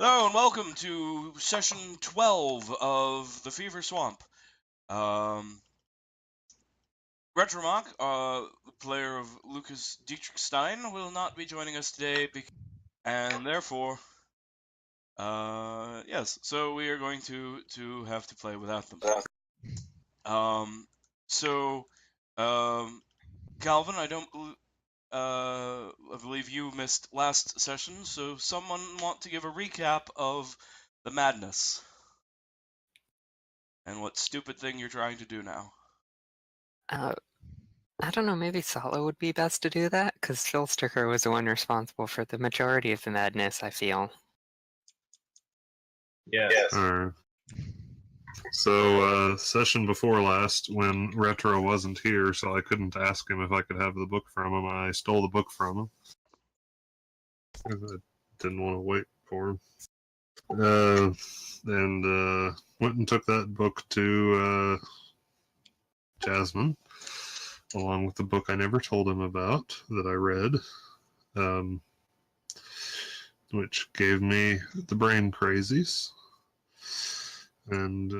Hello and welcome to session 12 of the Fever Swamp. Retromach, player of Lucas Dietrich Stein, will not be joining us today, and therefore, yes, so we are going to have to play without them. Calvin, I believe you missed last session, so someone want to give a recap of the madness and what stupid thing you're trying to do now. I don't know, maybe Sala would be best to do that, because Phil Sticker was the one responsible for the majority of the madness, I feel. Yes. Alright. So, session before last, when Retro wasn't here, so I couldn't ask him if I could have the book from him, I stole the book from him. I didn't want to wait for him. And went and took that book to Jasmine, along with the book I never told him about that I read, which gave me the brain crazies. And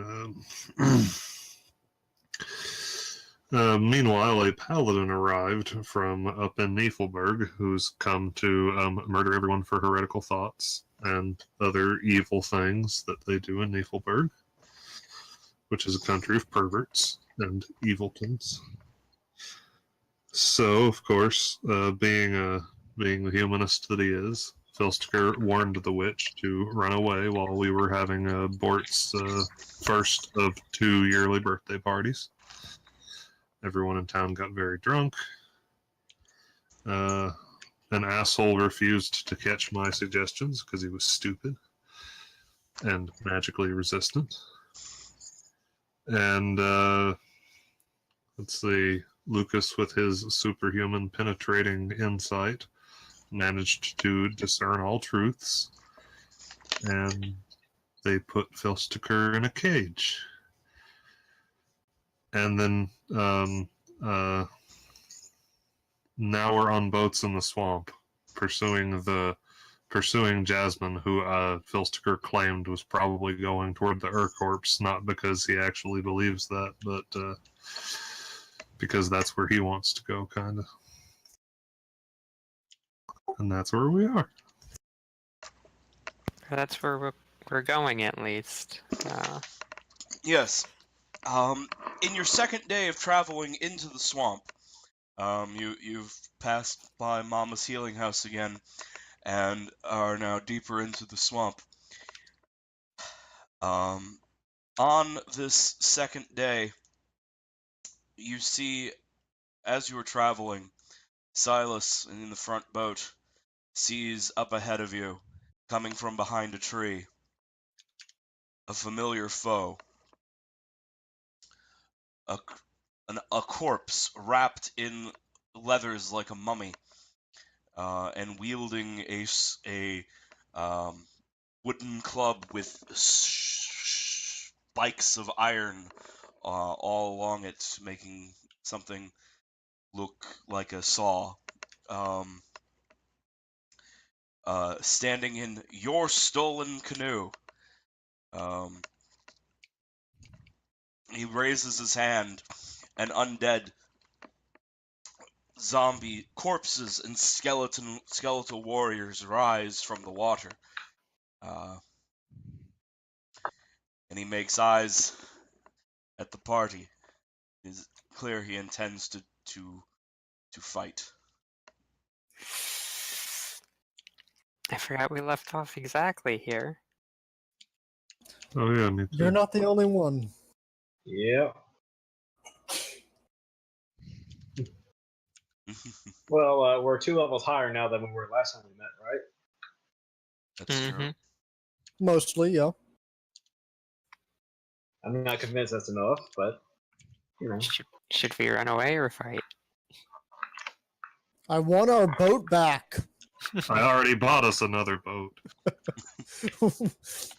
meanwhile, a paladin arrived from up in Niflberg, who's come to murder everyone for heretical thoughts and other evil things that they do in Niflberg, which is a country of perverts and eviltons. So, of course, being the humanist that he is, Filster warned the witch to run away while we were having Bort's first of 2 yearly birthday parties. Everyone in town got very drunk. An asshole refused to catch my suggestions because he was stupid and magically resistant. And let's see, Lucas, with his superhuman penetrating insight, managed to discern all truths, and they put Filstiker in a cage. And then now we're on boats in the swamp, pursuing Jasmine, who Filstiker claimed was probably going toward the Urcorpse, not because he actually believes that, but because that's where he wants to go, kind of. And that's where we are. That's where we're going, at least. Yes. In your second day of traveling into the swamp, you've passed by Mama's healing house again, and are now deeper into the swamp. On this second day, you see, as you are traveling, Silas in the front boat sees up ahead of you, coming from behind a tree, a familiar foe. A corpse wrapped in leathers like a mummy, and wielding a wooden club with spikes of iron all along it, making something look like a saw. Standing in your stolen canoe. He raises his hand, and undead zombie corpses and skeletal warriors rise from the water. And he makes eyes at the party. It's clear he intends to fight. I forgot we left off exactly here. Oh yeah, me too. You're not the only one. Yeah. Well, we're 2 levels higher now than we were last time we met, right? That's true. Mostly, yeah. I'm not convinced that's enough, but you know. Should we run away or fight? I want our boat back. I already bought us another boat.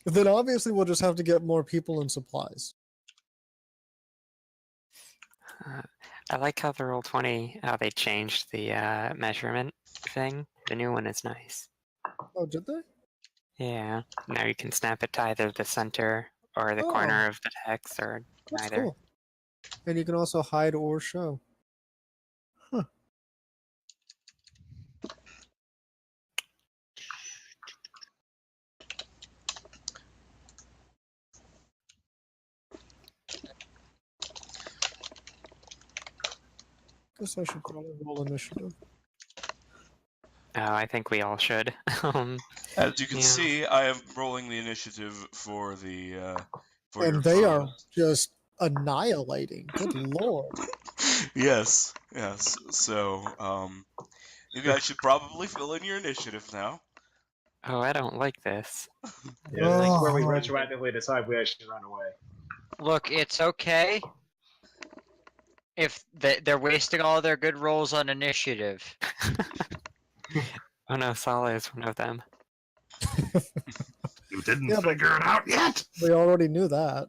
Then obviously we'll just have to get more people and supplies. I like how the Roll20, how they changed the measurement thing. The new one is nice. Oh, did they? Yeah. Now you can snap it to either the center or the corner of the text, or That's neither. cool. And you can also hide or show. Huh. Guess I should probably roll initiative. Oh, I think we all should. As you can Yeah. see, I am rolling the initiative for the for your And they are photos. just annihilating. Good lord. Yes, yes. So, you guys should probably fill in your initiative now. Oh, I don't like this. Yeah, this is where we Oh. retroactively decide we actually run away. Look, it's okay if they're wasting all their good rolls on initiative. Oh no, Sala is one of them. You didn't Yeah, but- figure it out yet. We already knew that.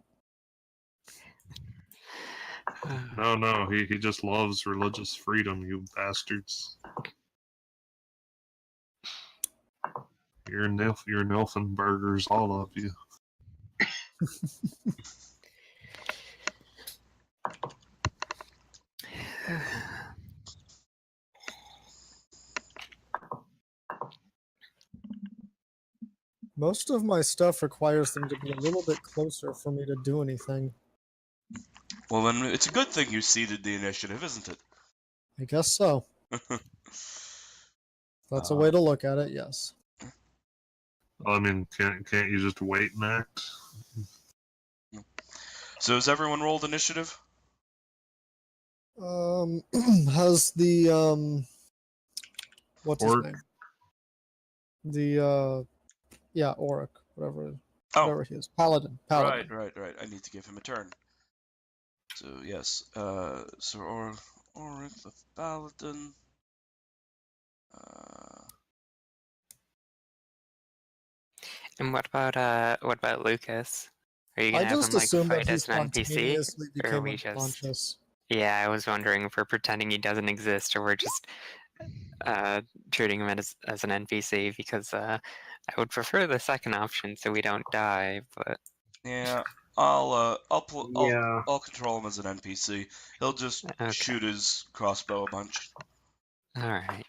No, he just loves religious freedom, you bastards. You're Nilfenburgers, all of you. Most of my stuff requires them to be a little bit closer for me to do anything. Well, then it's a good thing you ceded the initiative, isn't it? I guess so. That's a way to look at it, yes. I mean, can't you just wait and act? So has everyone rolled initiative? Has the what's Orc. his name? The yeah, Oric, whatever he is. Paladin. Right. I need to give him a turn. So yes, so Oric the Paladin. And what about Lucas? Are you gonna I have just him like assumed that fight he as an NPC? spontaneously Or are became we just- unconscious. Yeah, I was wondering if we're pretending he doesn't exist, or we're just treating him as an NPC, because I would prefer the second option so we don't die. But Yeah, I'll Yeah. control him as an NPC. He'll just Okay. shoot his crossbow a bunch. all right,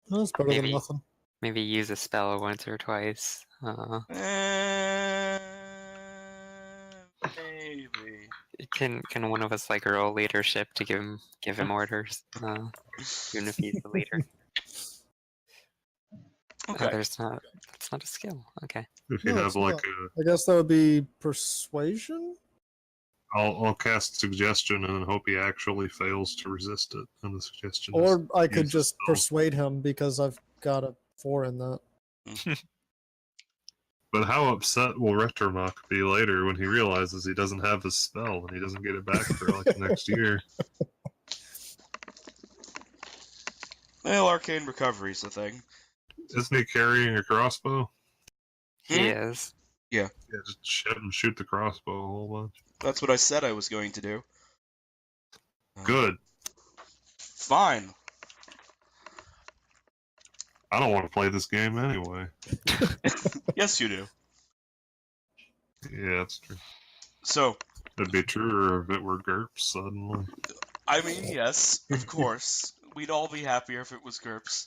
That's better Maybe. than nothing. maybe use a spell once or twice. Maybe. Can one of us like roll leadership to give him orders, even if he's the leader? Okay. That's not a skill. Okay. If you No, have it's like not. a, I guess that would be persuasion? I'll cast suggestion and then hope he actually fails to resist it. And the suggestion is Or I could use the just spell. persuade him because I've got a 4 in that. But how upset will Retromach be later when he realizes he doesn't have his spell and he doesn't get it back for like the next year? Well, arcane recovery's the thing. Isn't he carrying a crossbow? He is. Yeah, just shoot the crossbow a whole bunch. That's what I said I was going to do. Good. Fine. I don't want to play this game anyway. Yes, you do. Yeah, that's true. So, It'd be truer if it were GURPS suddenly. I mean, yes, of course. We'd all be happier if it was GURPS.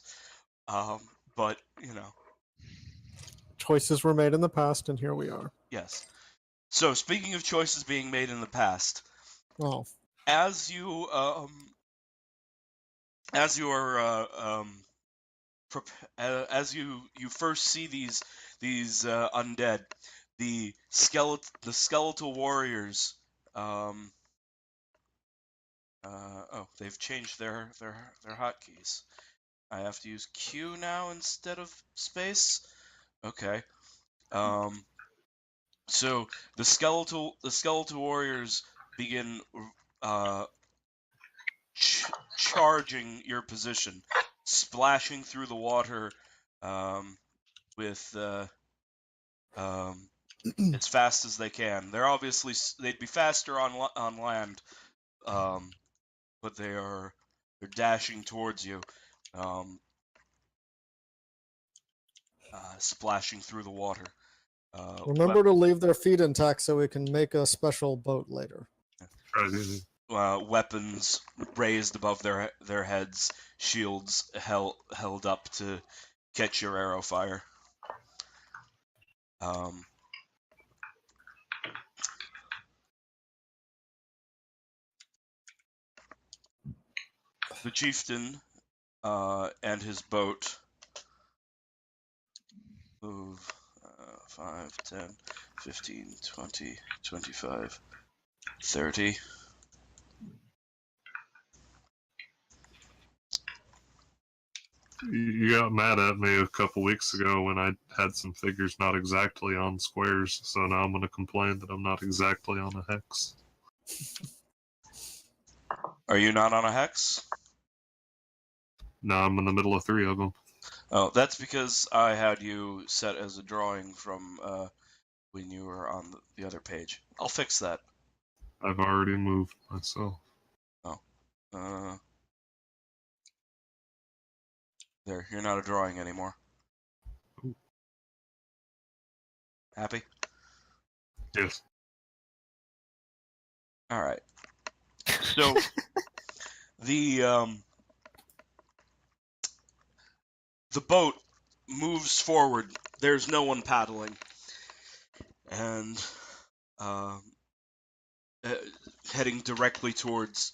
But, you know, Choices were made in the past, and here we are. yes. So, speaking of choices being made in the past, Oh, as you are as you first see these undead, the skeletal warriors, they've changed their hotkeys. I have to use Q now instead of space. Okay. So the skeletal warriors begin charging your position, splashing through the water with as fast as they can. They'd be faster on land, but they're dashing towards you. splashing through the water. Remember to leave their feet intact so we can make a special boat later. Weapons raised above their heads, shields held up to catch your arrow fire. The chieftain and his boat move 5, 10, 15, 20, 25, 30. You got mad at me a couple weeks ago when I had some figures not exactly on squares, so now I'm going to complain that I'm not exactly on a hex. Are you not on a hex? No, I'm in the middle of 3 of them. Oh, that's because I had you set as a drawing from when you were on the other page. I'll fix that. I've already moved myself. There, you're not a drawing anymore. Ooh. Happy? Yes. All right. So the boat moves forward. There's no one paddling, and heading directly towards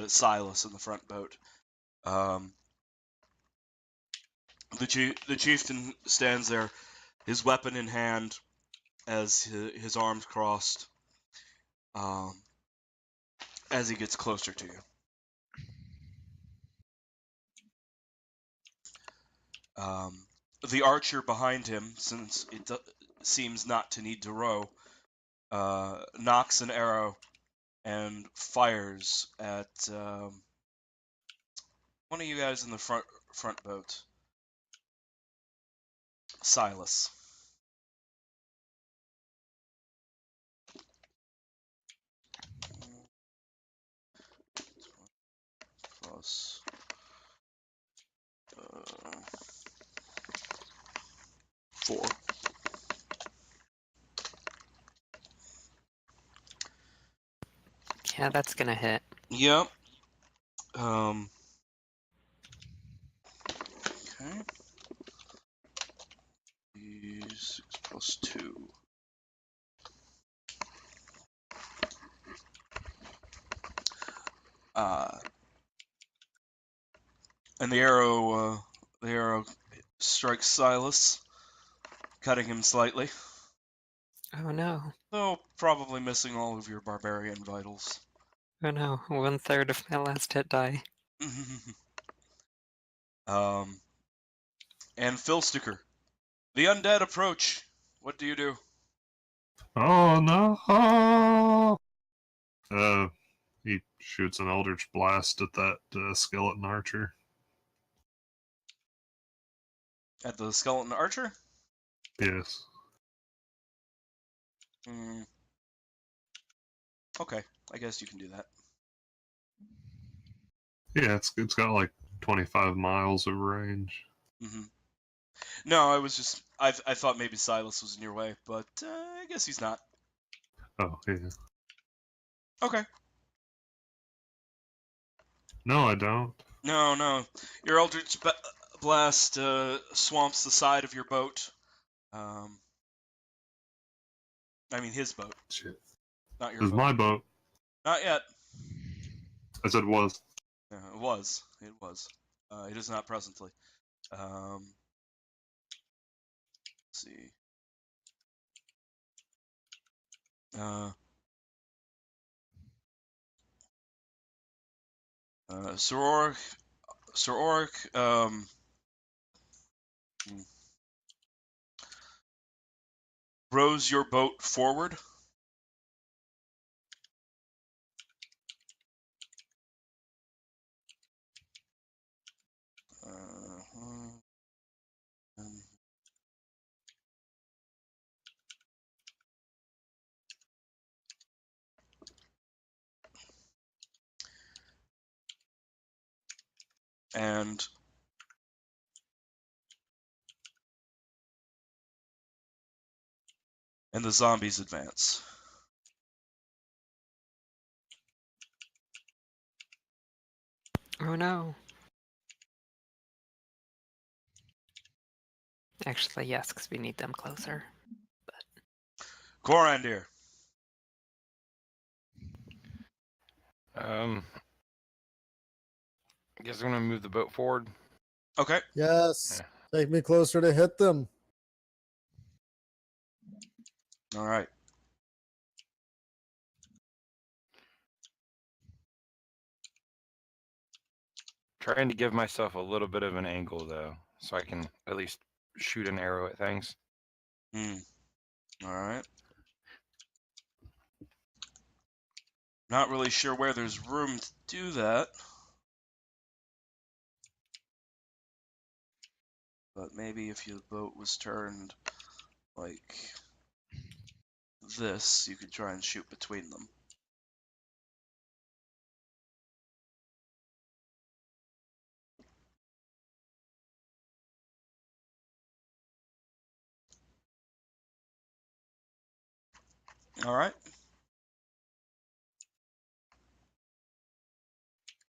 Silas in the front boat. The chieftain stands there, his weapon in hand, as his arms crossed, as he gets closer to you. The archer behind him, since it seems not to need to row, knocks an arrow and fires at one of you guys in the front boat. Silas. Plus 4. Yeah, that's gonna hit. Yep. Okay. D6 plus 2. And the arrow strikes Silas, cutting him slightly, Oh no. though probably missing all of your barbarian vitals. Oh no. 1/3 of my last hit die. And Phil Sticker. The undead approach. What do you do? Oh no! He shoots an Eldritch Blast at that skeleton archer. At the skeleton archer? Yes. Okay, I guess you can do that. Yeah, it's got like 25 miles of range. No, I thought maybe Silas was in your way, but I guess he's not. Oh, yeah. Okay. No, I don't. No. Your Eldritch Blast swamps the side of your boat. I mean his boat, Shit. not your It was boat. my boat. Not yet. I said was. It was. It is not presently. Let's see. Sir Oric, rows your boat forward. And and the zombies advance. Oh no. Actually, yes, because we need them closer. Corandir. I guess I'm gonna move the boat forward. Okay. Yes. Yeah. Take me closer to hit them. All right. Trying to give myself a little bit of an angle though, so I can at least shoot an arrow at things. Hmm. All right. Not really sure where there's room to do that. But maybe if your boat was turned like this, you could try and shoot between them. All right.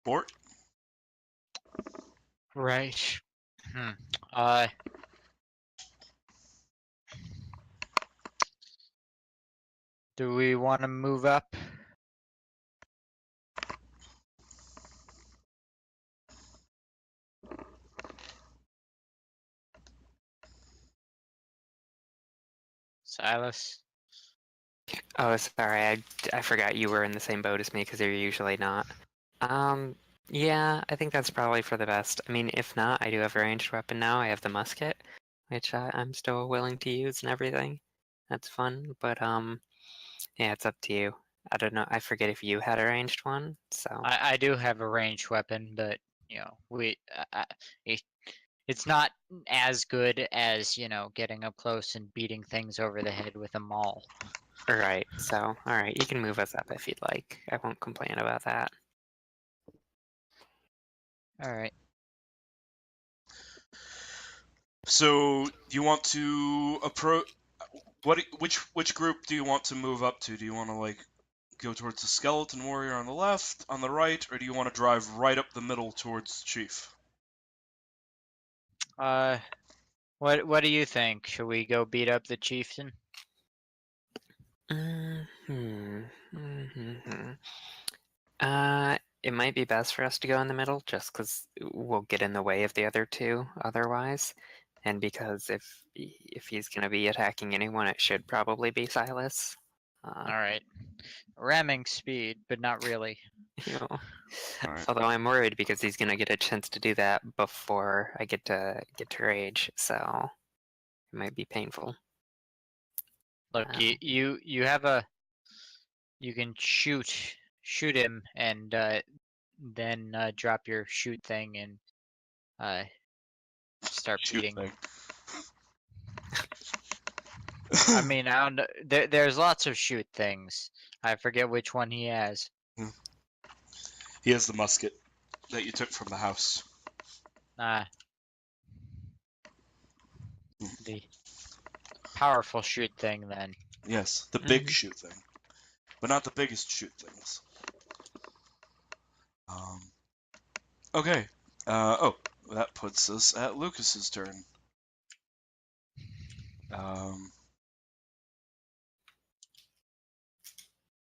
Bort? Right. Do we want to move up? Silas? Oh, sorry, I forgot you were in the same boat as me because you're usually not. Yeah, I think that's probably for the best. I mean, if not, I do have a ranged weapon now. I have the musket, which I'm still willing to use and everything. That's fun, but yeah, it's up to you. I don't know. I forget if you had a ranged one, so. I do have a ranged weapon, but you know, it's not as good as, you know, getting up close and beating things over the head with a maul. Right, so, alright, you can move us up if you'd like. I won't complain about that. All right. So you want to approach? Which group do you want to move up to? Do you want to like go towards the skeleton warrior on the left, on the right, or do you want to drive right up the middle towards Chief? What do you think? Should we go beat up the chieftain? It might be best for us to go in the middle, just because we'll get in the way of the other two otherwise. And because if he's going to be attacking anyone, it should probably be Silas. All right. Ramming speed, but not really. You know. Alright. Although I'm worried because he's going to get a chance to do that before I get to rage, so it might be painful. Look, you have you can shoot him and then drop your shoot thing and start Shoot beating. thing. I mean, I don't know. There's lots of shoot things. I forget which one he has. He has the musket that you took from the house. The powerful shoot thing then. Yes, the big shoot thing, but not the biggest shoot things. Okay. Oh, that puts us at Lucas's turn.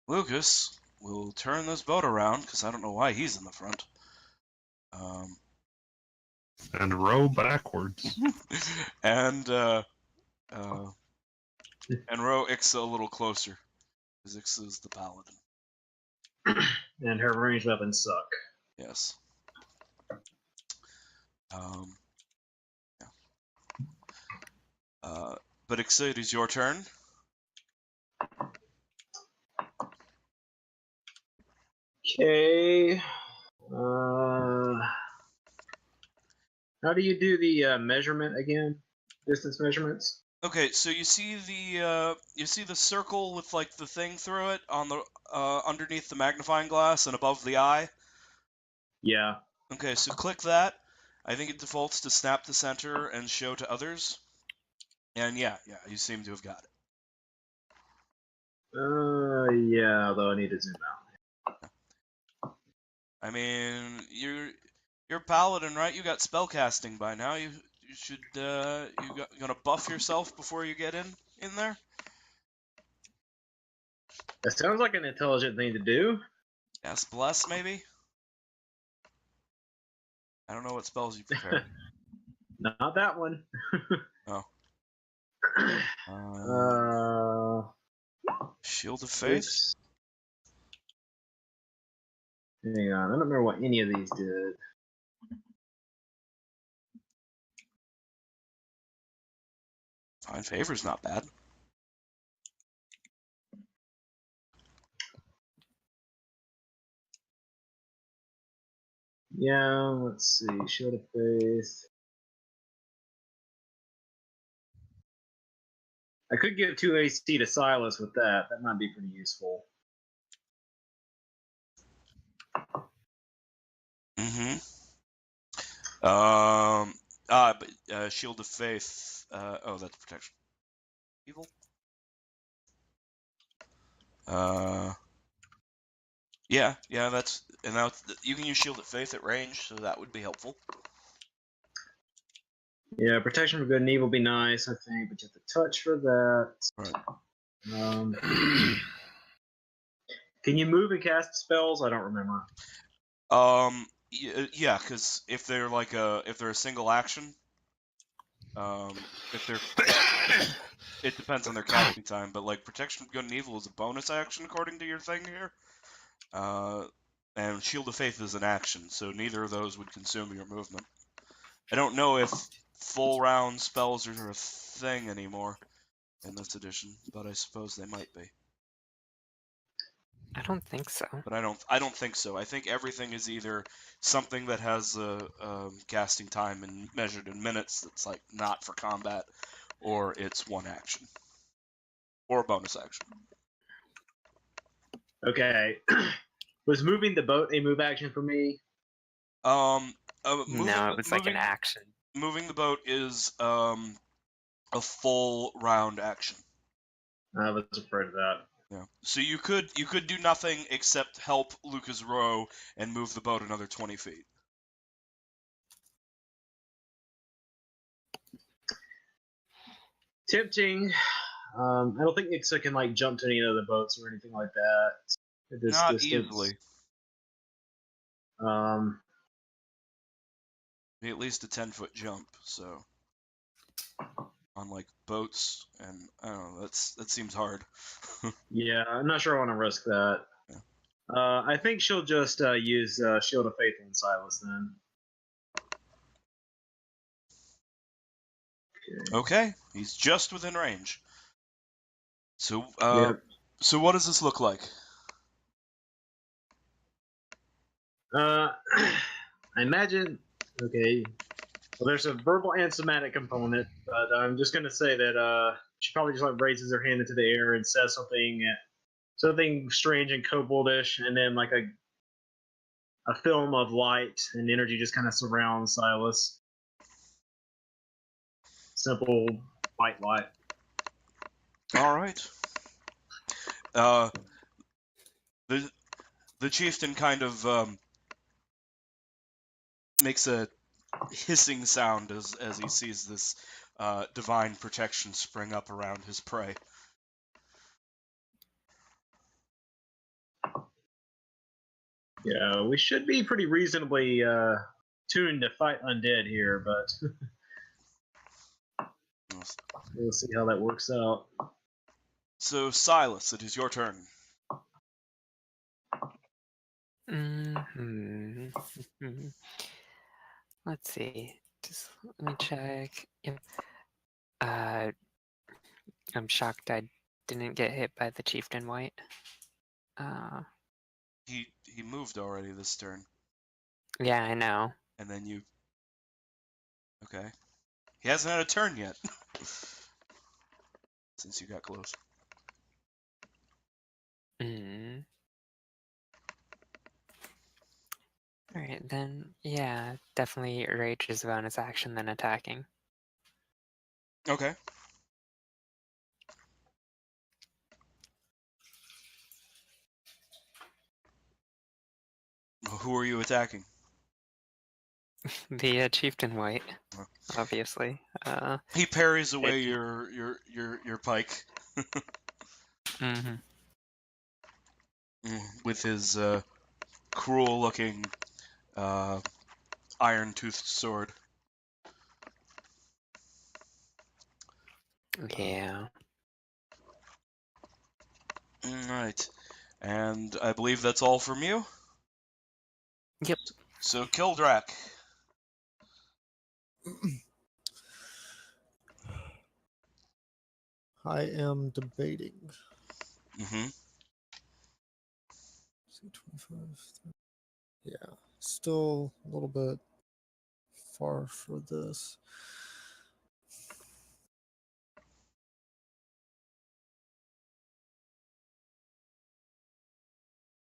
Lucas will turn this boat around because I don't know why he's in the front. And row backwards. And row Ixa a little closer, because Ixa is the paladin. And her ranged weapons suck. Yes. Yeah. But Ixa, it is your turn. Okay. How do you do the measurement again? Distance measurements? Okay, so you see the circle with like the thing through it on the underneath the magnifying glass and above the eye. Yeah. Okay, so click that. I think it defaults to snap to center and show to others. And yeah, you seem to have got it. Yeah, although I need to zoom out. I mean, you're paladin, right? You got spellcasting by now. You should gonna buff yourself before you get in there. That sounds like an intelligent thing to do. Yes, bless maybe. I don't know what spells you prepared. Not that one. Oh. Shield of Faith. Oops. Hang on, I don't remember what any of these did. Find Favor's not bad. Yeah, let's see. Shield of Faith. I could give 2 AC to Silas with that. That might be pretty useful. Mm-hmm. But Shield of Faith. Oh, that's protection. Evil. Yeah, that's you can use Shield of Faith at range, so that would be helpful. Yeah, protection for good and evil would be nice, I think, but you have to touch for that. Right. Can you move and cast spells? I don't remember. Yeah, because if they're a single action, if they're it depends on their casting time, but like protection from good and evil is a bonus action according to your thing here. And Shield of Faith is an action, so neither of those would consume your movement. I don't know if full round spells are a thing anymore in this edition, but I suppose they might be. I don't think so. But I don't think so. I think everything is either something that has a casting time and measured in minutes that's like not for combat, or it's one action or a bonus action. Okay. Was moving the boat a move action for me? No, it was like an action. Moving the boat is a full round action. I was afraid of that. Yeah. So you could do nothing except help Lucas row and move the boat another 20 feet. Tempting. I don't think Ixa can like jump to any of the boats or anything like that. At this Not distance. easily. At least a 10-foot jump. So on like boats, and I don't know, that seems hard. Yeah, I'm not sure I want to risk that. Yeah. I think she'll just use Shield of Faith on Silas then. Okay, he's just within range. So Yep. So what does this look like? I imagine. Okay. Well, there's a verbal and somatic component, but I'm just gonna say that she probably just like raises her hand into the air and says something strange and koboldish, and then like a film of light and energy just kind of surrounds Silas. Simple white light. All right. The chieftain kind of makes a hissing sound as he sees this divine protection spring up around his prey. Yeah, we should be pretty reasonably tuned to fight undead here, but we'll see how that works out. So Silas, it is your turn. Let's see. Just let me check. Yep. I'm shocked I didn't get hit by the chieftain white. He moved already this turn, Yeah, I know. and then you. Okay. He hasn't had a turn yet. Since you got close. Alright, then, yeah, definitely rage is a bonus action than attacking. Okay. Who are you attacking? The chieftain white, Oh. obviously. He parries away It- your pike mhm. with his cruel-looking iron-toothed sword. Yeah. Alright. And I believe that's all from you? Yep. So, Kildrak. I am debating. Mm-hmm. See, 25. Yeah, still a little bit far for this.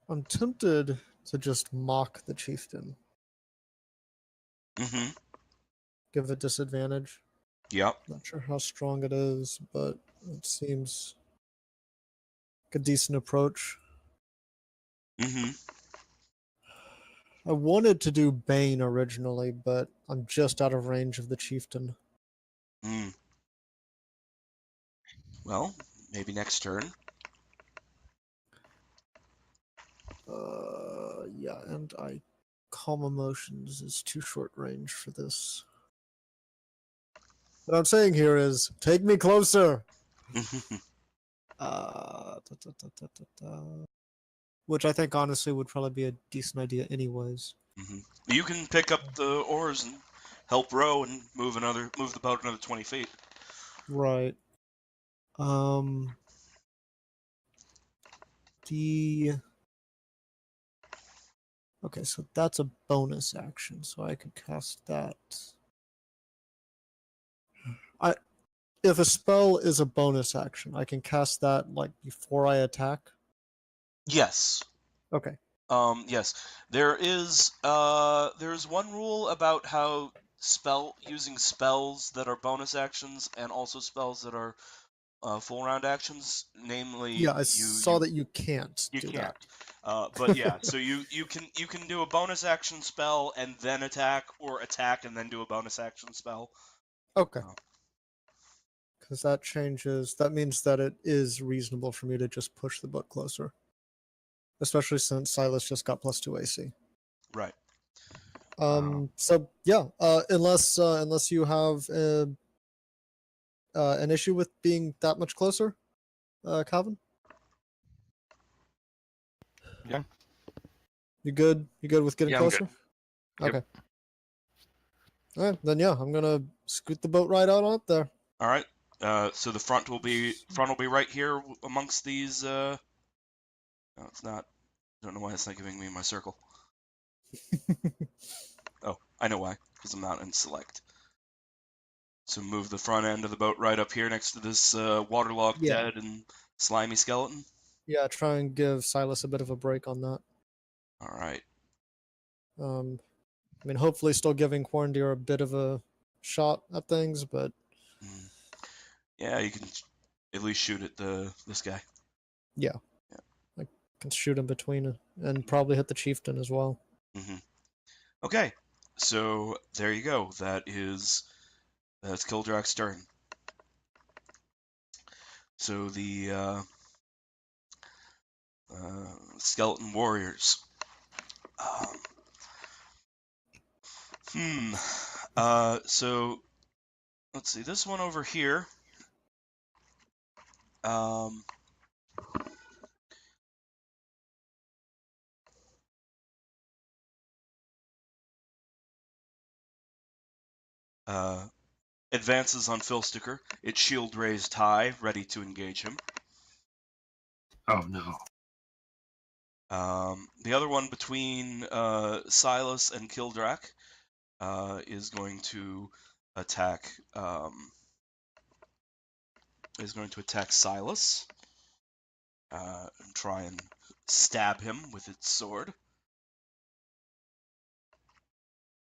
I'm tempted to just mock the chieftain, Mm-hmm. give it disadvantage. Yep. Not sure how strong it is, but it seems like a decent approach. Mm-hmm. I wanted to do Bane originally, but I'm just out of range of the chieftain. Mm. Well, maybe next turn. Yeah, and Calm Emotions is too short range for this. What I'm saying here is, take me closer. Which I think honestly would probably be a decent idea, anyways. Mm-hmm. You can pick up the oars and help row and move the boat another 20 feet. Right. The Okay, so that's a bonus action, so I could cast that. If a spell is a bonus action, I can cast that like before I attack. Yes. Okay. Yes. There's one rule about how using spells that are bonus actions and also spells that are full round actions. Namely, Yeah, I saw that you can't you do can't. that. But yeah, so you can do a bonus action spell and then attack, or attack and then do a bonus action spell. Okay. Oh. Because that means that it is reasonable for me to just push the book closer. Especially since Silas just got +2 AC. Right. So yeah, unless you have an issue with being that much closer, Calvin? Yeah. You good? You good with getting Yeah, I'm closer? good. Yep. Okay. All right, then yeah, I'm gonna scoot the boat right out up there. All right. So the front will be right here amongst these. No, it's not. I don't know why it's not giving me my circle. Oh, I know why. Because I'm not in select. So move the front end of the boat right up here next to this waterlogged, Yeah. dead, and slimy skeleton. Yeah, try and give Silas a bit of a break on that. All right. I mean, hopefully still giving Quarandir a bit of a shot at things, but Yeah, you can at least shoot at this guy. yeah. I can shoot him between and probably hit the chieftain as well. Mm-hmm. Okay, so there you go. That's Kildrak's turn. So the skeleton warriors. So let's see. This one over here. Advances on Filsticker. Its shield raised high, ready to engage him. Oh no. The other one between Silas and Kildrak is going to attack. Silas and try and stab him with its sword.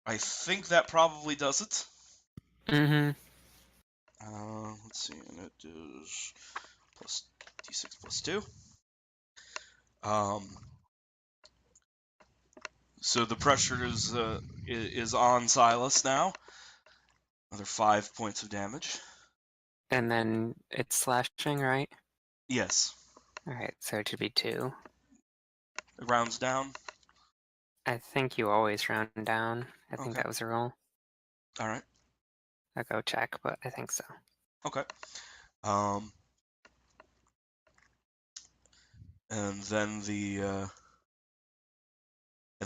I think that probably does it. Mm-hmm. Let's see, and it is plus d6 plus 2. So the pressure is on Silas now. Another 5 points of damage. And then it's slashing, right? Yes. Alright, so it should be 2. It rounds down. I think you always round down. I think Okay. that was a rule. All right. I'll go check, but I think so. Okay. And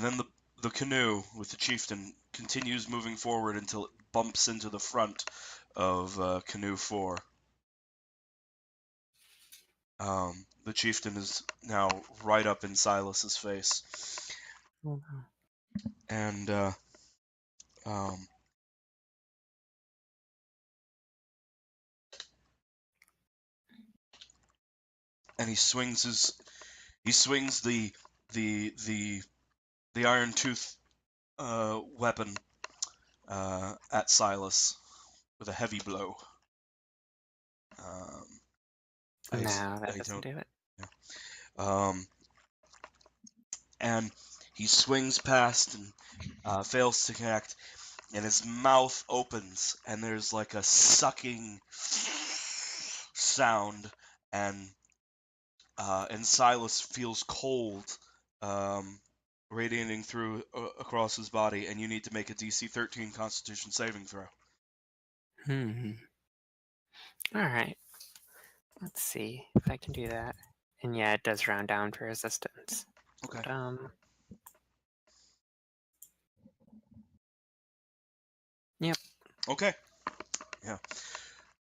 then the canoe with the chieftain continues moving forward until it bumps into the front of canoe 4. The chieftain is now right up in Silas's face, Oh, no. and and he swings the iron tooth weapon at Silas with a heavy blow. No, that doesn't do it. And he swings past and fails to connect, and his mouth opens, and there's like a sucking sound, and Silas feels cold radiating through across his body, and you need to make a DC 13 Constitution saving throw. Alright. Let's see if I can do that. And yeah, it does round down for resistance. Okay. But, yep. Okay. Yeah.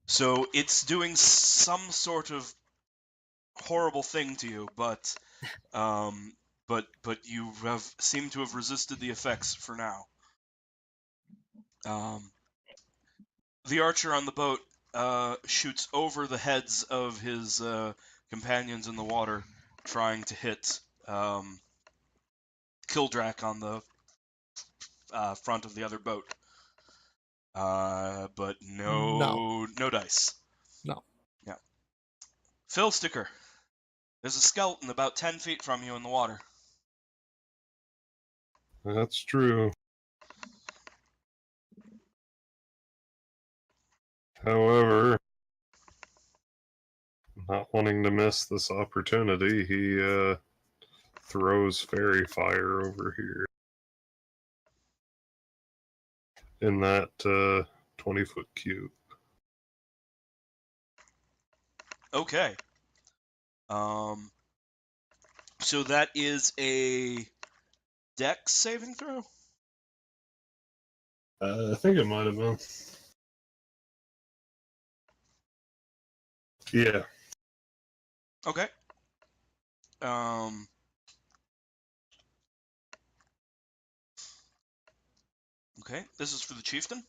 So it's doing some sort of horrible thing to you, but you seem to have resisted the effects for now. The archer on the boat shoots over the heads of his companions in the water, trying to hit Kildrak on the front of the other boat. But no dice. No. Yeah. Philsticker, there's a skeleton about 10 feet from you in the water. That's true. However, not wanting to miss this opportunity, he throws fairy fire over here in that 20-foot cube. Okay. So that is a Dex saving throw? I think it might have been. Yeah. Okay. Okay, this is for the chieftain.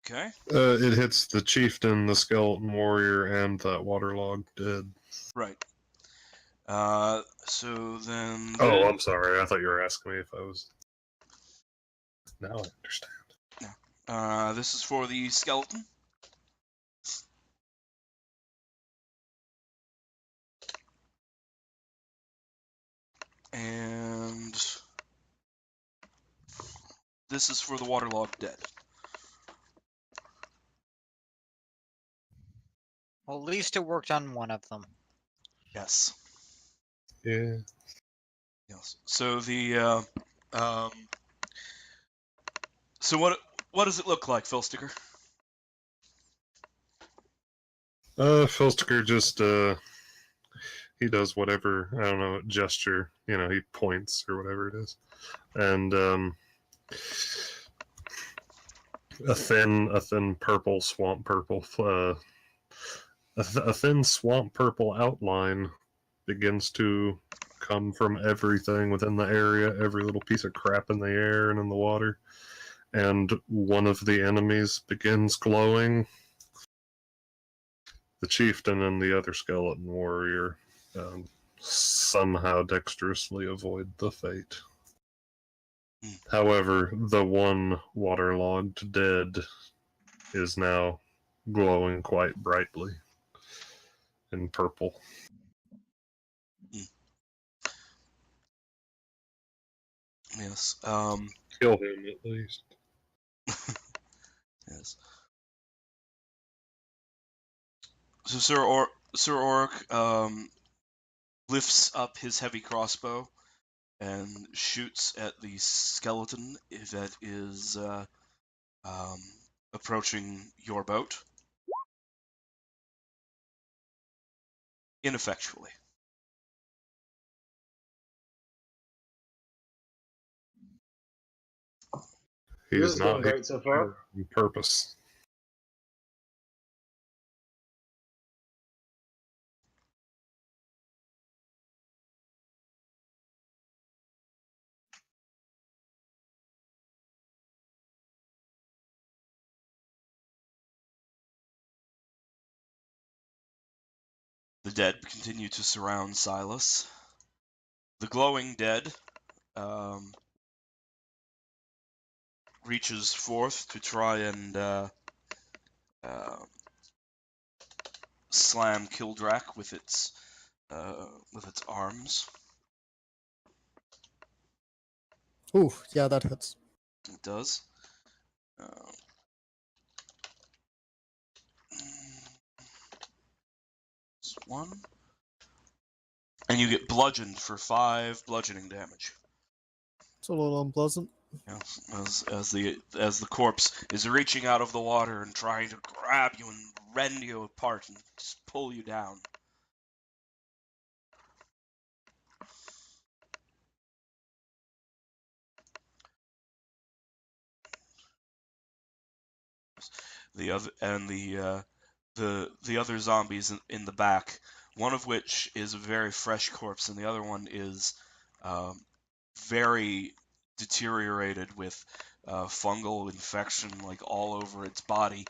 Okay. It hits the chieftain, the skeleton warrior, and that waterlogged dead. Right. So then... Oh, I'm sorry. I thought you were asking me if I was... Now I understand. This is for the skeleton. And this is for the waterlogged dead. Well, at least it worked on one of them. Yes. Yeah. Yes. So the so what does it look like, Philsticker? Philsticker just, he does whatever, I don't know, gesture, he points or whatever it is. And, a thin purple, swamp purple, a thin swamp purple outline begins to come from everything within the area, every little piece of crap in the air and in the water. And one of the enemies begins glowing. The chieftain and the other skeleton warrior somehow dexterously avoid the fate. However, the one waterlogged dead is now glowing quite brightly in purple. Yes. Kill him at least. Yes. So Sir Oric lifts up his heavy crossbow and shoots at the skeleton that is approaching your boat. Ineffectually. He This is is not going here great so far. on purpose. The dead continue to surround Silas. The glowing dead reaches forth to try and slam Kildrak with its arms. Ooh, yeah, that hits. It does. One. And you get bludgeoned for 5 bludgeoning damage. It's a little unpleasant. Yeah, as the corpse is reaching out of the water and trying to grab you and rend you apart and just pull you down. The other zombies in the back, one of which is a very fresh corpse, and the other one is very deteriorated with fungal infection like all over its body,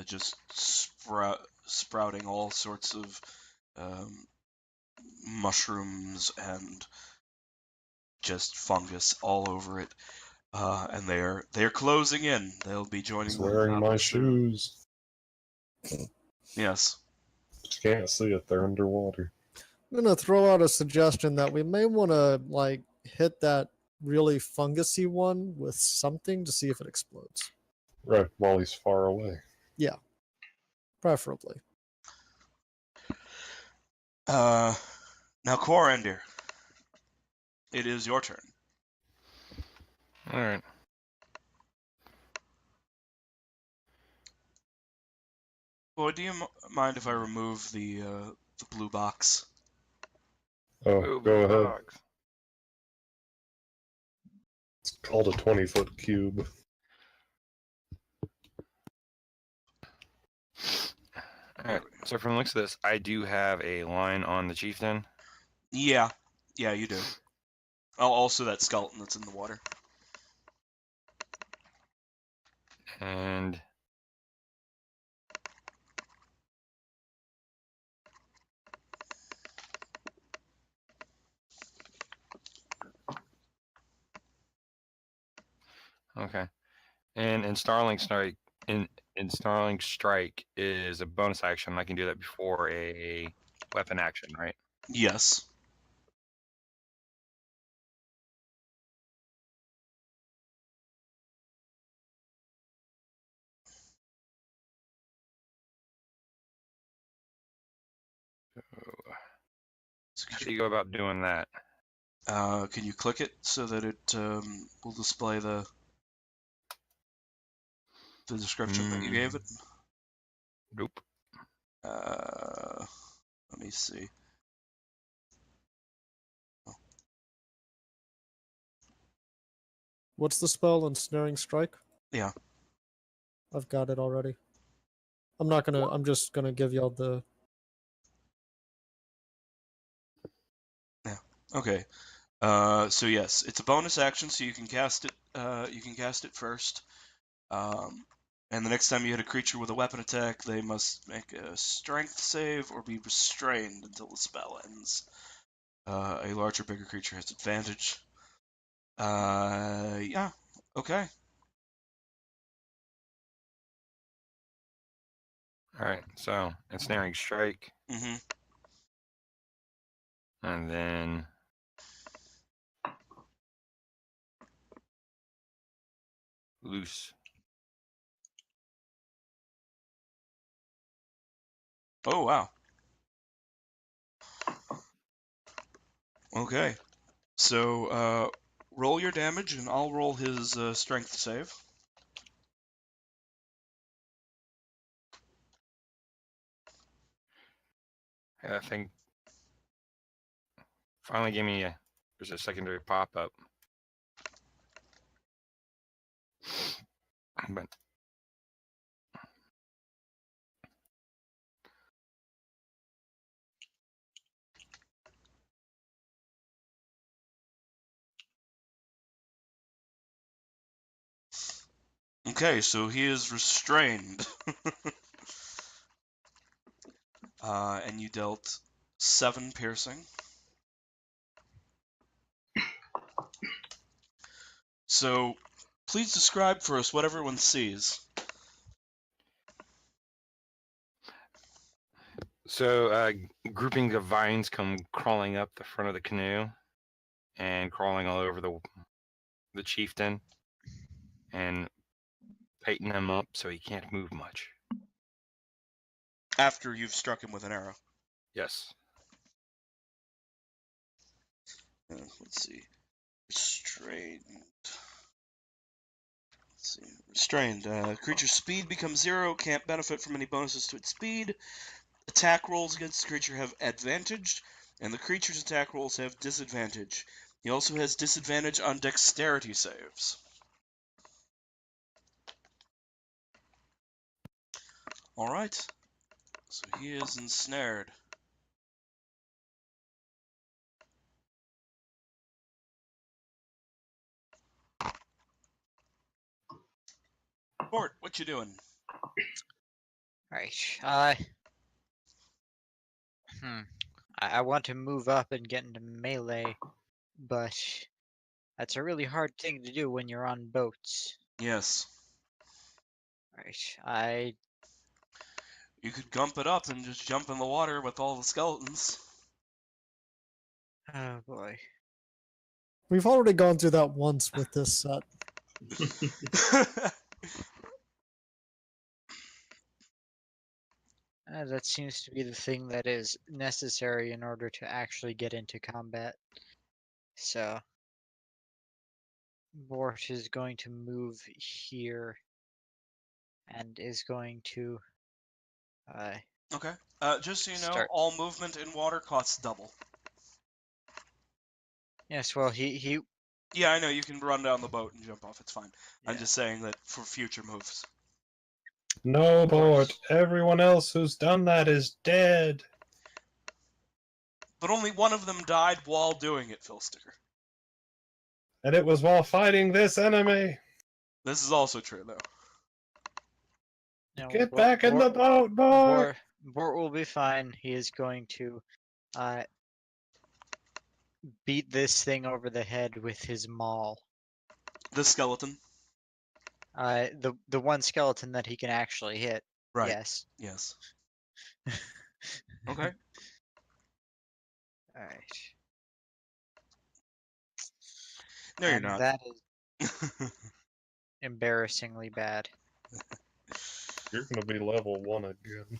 just sprouting all sorts of mushrooms and just fungus all over it. And they're closing in. They'll be joining He's them. wearing my shoes. Yes. But you can't see it, they're underwater. I'm gonna throw out a suggestion that we may want to hit that really fungusy one with something to see if it explodes. Right, while he's far away. Yeah, preferably. Now, Korander, it is your turn. All right. Boy, do you mind if I remove the blue box? Oh, Ooh, go ahead. box. It's called a 20-foot cube. All right. So from the looks of this, I do have a line on the chieftain. Yeah, you do. Oh, also that skeleton that's in the water. And okay. And in Starling Strike, in Starling Strike is a bonus action. I can do that before a weapon action, right? Yes. How do you go about doing that? Can you click it so that it will display the description that you gave it? Nope. Let me see. What's the spell? Ensnaring Strike? Yeah. I've got it already. I'm just gonna give y'all the... Okay. So yes, it's a bonus action, so you can cast it. You can cast it first. And the next time you hit a creature with a weapon attack, they must make a strength save or be restrained until the spell ends. A larger, bigger creature has advantage. Yeah. Okay. All right. So Ensnaring Strike, Mm-hmm. and then loose. Oh, wow. Okay. So, roll your damage, and I'll roll his strength save. I think finally gave me there's a secondary pop up. But Okay, so he is restrained. And you dealt 7 piercing. So, please describe for us what everyone sees. so grouping of vines come crawling up the front of the canoe and crawling all over the chieftain and tightening him up so he can't move much. After you've struck him with an arrow. Yes. Let's see. Restrained. Let's see. Restrained. Creature's speed becomes 0. Can't benefit from any bonuses to its speed. Attack rolls against the creature have advantage, and the creature's attack rolls have disadvantage. He also has disadvantage on dexterity saves. Alright. So he is ensnared. Bort, what you doing? Right. I want to move up and get into melee, but that's a really hard thing to do when you're on boats. Yes. Right. You could gump it up and just jump in the water with all the skeletons. Oh boy. We've already gone through that once with this set. That seems to be the thing that is necessary in order to actually get into combat. So, Bort is going to move here and is going to Okay. Just so you know, Start. all movement in water costs double. yes, well he Yeah, I know, you can run down the boat and jump off, it's fine. I'm yeah. just saying that for future moves. No, Bort. Everyone else who's done that is dead. But only one of them died while doing it, Philsticker. And it was while fighting this enemy. This is also true, though. No, Get back in the boat, Bort! Bort will be fine. He is going to beat this thing over the head with his maul. The skeleton. The one skeleton that he can actually hit. Right. Yes. Yes. Okay. All right. No, you're And not. that is embarrassingly bad. You're gonna be level 1 again.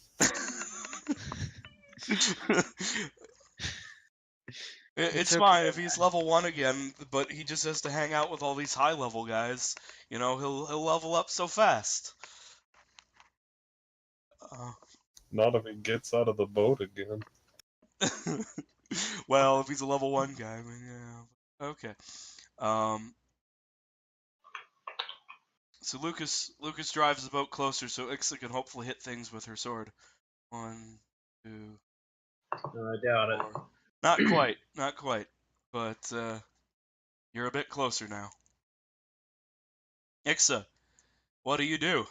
It's okay, fine if he's level 1 again, but he just has to hang out with all these high level guys. You know, he'll level up so fast. Not if he gets out of the boat again. Well, if he's a level 1 guy, I mean, yeah. Okay. So Lucas drives the boat closer so Ixa can hopefully hit things with her sword. 1, 2, I doubt it. 4. Not quite. But you're a bit closer now. Ixa, what do you do?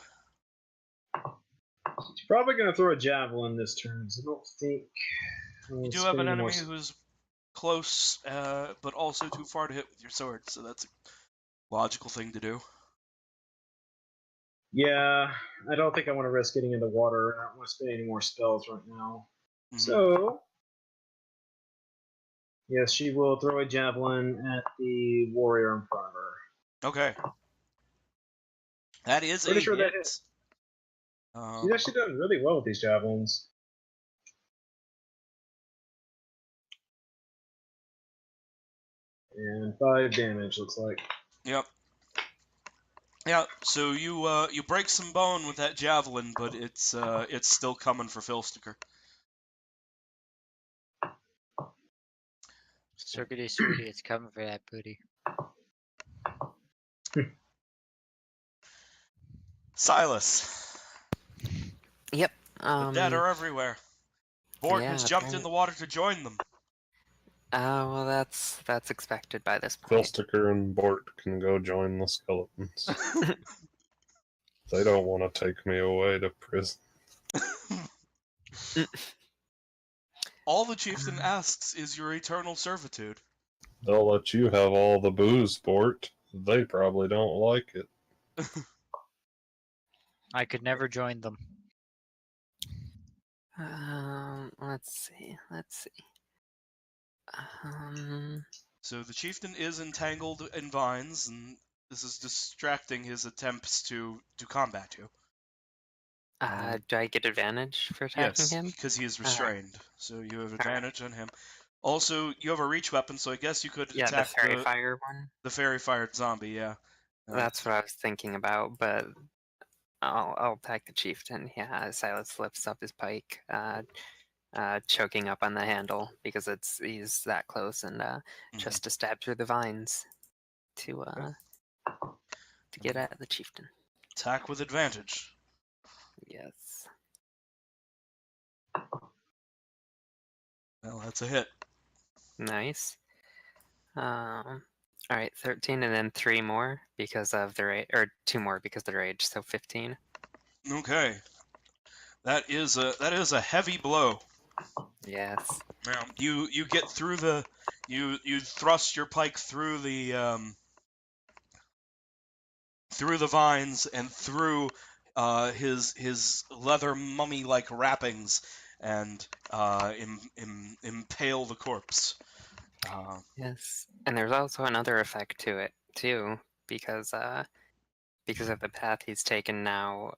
She's probably going to throw a javelin this turn, so I don't think... You do have an enemy who's close, but also too far to hit with your sword, so that's a logical thing to do. Yeah, I don't think I want to risk getting into water. I don't want to spend any more spells right now. Mhm. So, yes, she will throw a javelin at the warrior in front of her. Okay. That is Pretty a sure that hit. hits. She's actually doing really well with these javelins. And 5 damage, looks like. Yep. Yeah, so you break some bone with that javelin, but it's still coming for Filsticker. Circuity sweetie, it's coming for that booty. Silas, Yep. the dead are everywhere. Borton's yeah, jumped in the water to join them. well, that's expected by this point. Filsticker and Bort can go join the skeletons. They don't want to take me away to prison. All the chieftain asks is your eternal servitude. They'll let you have all the booze, Bort. They probably don't like it. I could never join them. Let's see. So the chieftain is entangled in vines, and this is distracting his attempts to combat you. Do I get advantage for attacking Yes, him? because he is restrained, so you have advantage on him. Also, you have a reach weapon, so I guess you could Yeah, the attack fairy fire one. the fairy fired zombie. Yeah. That's what I was thinking about, but I'll attack the chieftain. Yeah, Silas lifts up his pike, choking up on the handle because he's that close, and just to stab through the vines to get at the chieftain. Attack with advantage. Yes. Well, that's a hit. Nice. All right, 13, and then 3 more because of the rage, or 2 more because of the rage, so 15. Okay. That is a heavy blow. Yes. Now, you get through the you thrust your pike through the vines and through his leather mummy-like wrappings and impale the corpse. Yes, and there's also another effect to it too, because of the path he's taken now.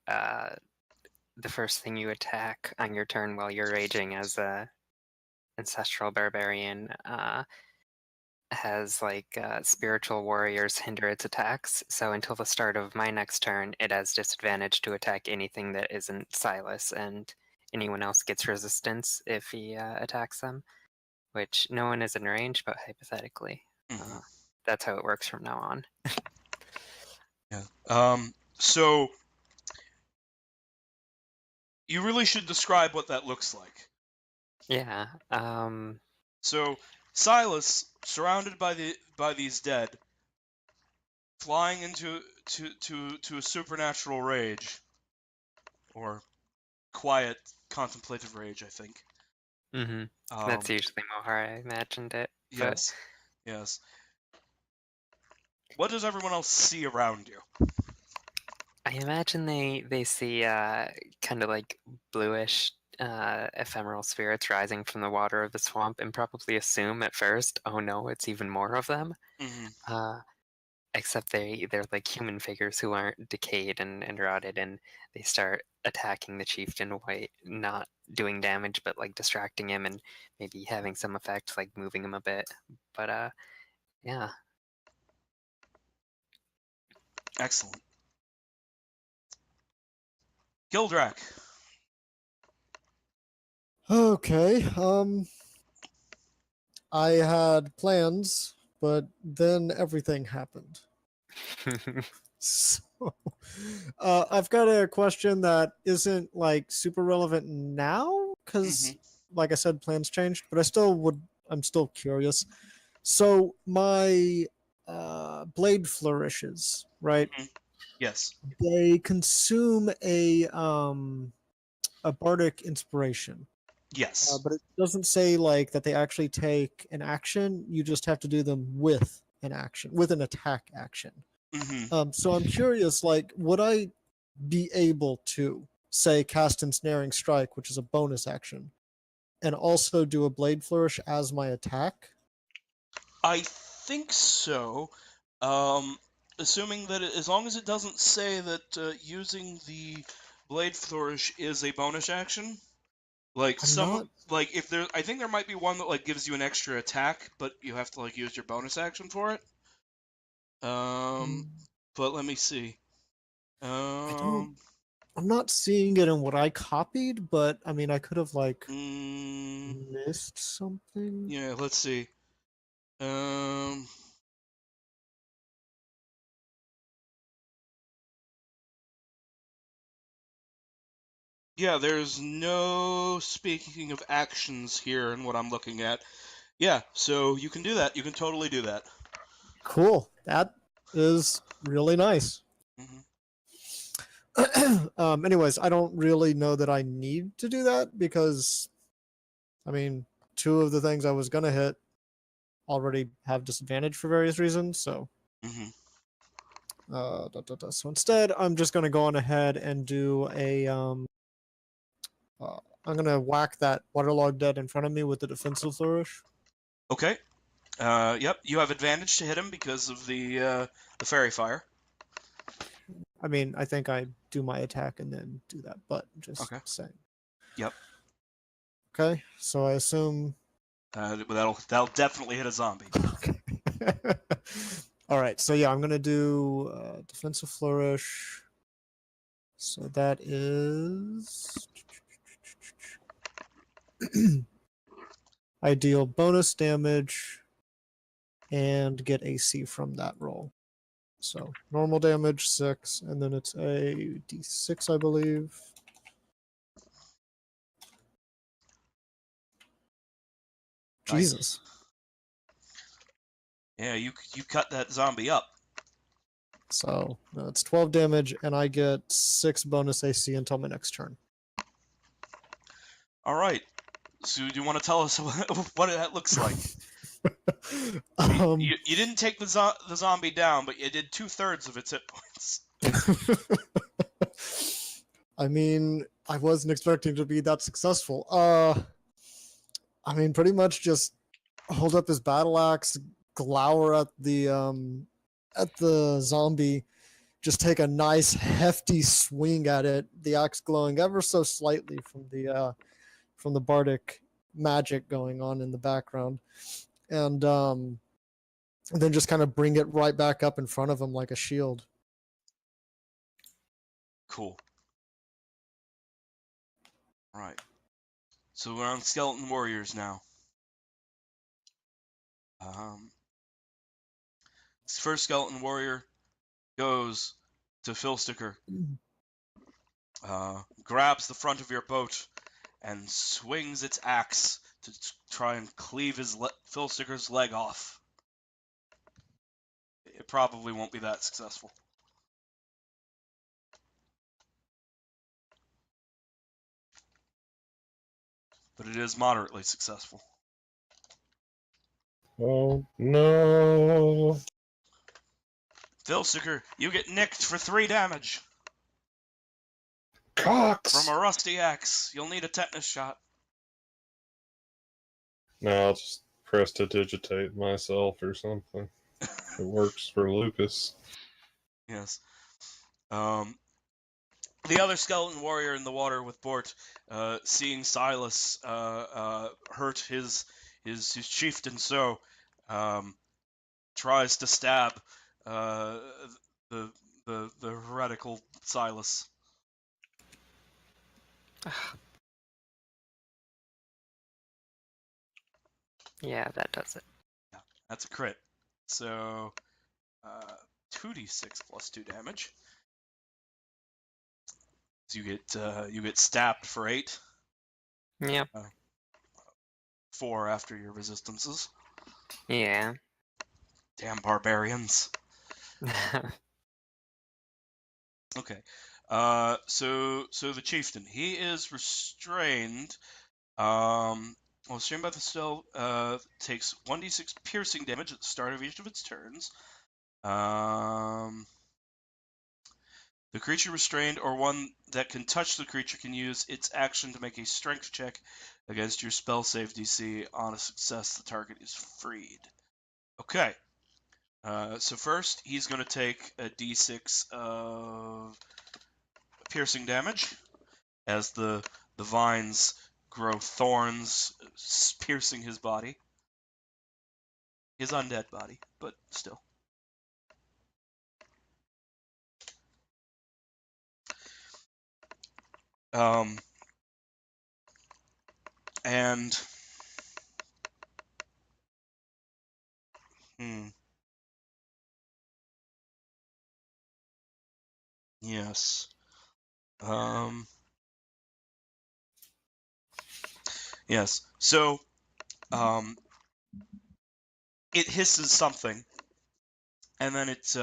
The first thing you attack on your turn while you're raging as a ancestral barbarian has spiritual warriors hinder its attacks. So until the start of my next turn, it has disadvantage to attack anything that isn't Silas, and anyone else gets resistance if he attacks them. Which no one is in range, but hypothetically, that's how it works from now on. Yeah. So you really should describe what that looks like. Yeah. So Silas, surrounded by these dead, flying into a supernatural rage, or quiet contemplative rage, I think. Mm-hmm. That's usually Mohar, I imagined it. Yes. Yes. What does everyone else see around you? I imagine they see kind of like bluish ephemeral spirits rising from the water of the swamp, and probably assume at first, oh no, it's even more of them. Except they're like human figures who aren't decayed and rotted, and they start attacking the chieftain while not doing damage, but like distracting him and maybe having some effect, like moving him a bit. But yeah. Excellent. Gildrak. Okay. I had plans, but then everything happened. So, I've got a question that isn't like super relevant now because, like I said, plans changed. But I'm still curious. So my blade flourishes, right? Yes. They consume a bardic inspiration. Yes. But it doesn't say like that they actually take an action. You just have to do them with an action, with an attack action. So I'm curious, like, would I be able to say cast Ensnaring Strike, which is a bonus action, and also do a Blade Flourish as my attack? I think so. assuming that as long as it doesn't say that using the blade flourish is a bonus action, like I'm not. like if there, I think there might be one that like gives you an extra attack, but you have to like use your bonus action for it. But let me see. I don't. I'm not seeing it in what I copied, but I mean, I could have like missed something. Yeah, let's see. Yeah, there's no speaking of actions here in what I'm looking at. Yeah, so you can do that. You can totally do that. Cool. That is really nice. Anyways, I don't really know that I need to do that because, I mean, 2 of the things I was gonna hit already have disadvantage for various reasons. So, so instead, I'm just gonna go on ahead and do a I'm gonna whack that waterlogged dead in front of me with the defensive flourish. Okay. Yep, you have advantage to hit him because of the fairy fire. I mean, I think I do my attack and then do that, but just saying. Yep. Okay, so I assume. That'll definitely hit a zombie. Okay. All right, so yeah, I'm gonna do defensive flourish. So that is. I deal bonus damage and get AC from that roll. So normal damage 6, and then it's a D6, I believe. Nice. Jesus. Yeah, you cut that zombie up. So it's 12 damage, and I get 6 bonus AC until my next turn. All right. So do you want to tell us what that looks like? You didn't take the zombie down, but you did 2/3 of its hit points. I mean, I wasn't expecting to be that successful. I mean, pretty much just hold up his battle axe, glower at the zombie, just take a nice hefty swing at it. The axe glowing ever so slightly from the bardic magic going on in the background, and then just kind of bring it right back up in front of him like a shield. Cool. All right. So we're on Skeleton Warriors now. This first Skeleton Warrior goes to Filsticker, grabs the front of your boat, and swings its axe to try and cleave Filsticker's leg off. It probably won't be that successful. But it is moderately successful. Oh no! Filsticker, you get nicked for 3 damage. Cox! From a rusty axe. You'll need a tetanus shot. No, I'll just prestidigitate myself or something. It works for Lucas. Yes. The other skeleton warrior in the water with Bort, seeing Silas hurt his chieftain, so tries to stab the heretical Silas. Yeah, that does it. Yeah, that's a crit. So 2d6 plus 2 damage. So you get stabbed for 8. Yep. 4 after your resistances. Yeah. Damn barbarians. Okay. So the chieftain, he is restrained. Restrained by the spell, takes 1d6 piercing damage at the start of each of its turns. The creature restrained or one that can touch the creature can use its action to make a strength check against your spell save DC. On a success, the target is freed. Okay. So first, he's going to take a d6 of piercing damage as the vines grow thorns, piercing his body. His undead body, but still. And yes. Yes. So, it hisses something, and then it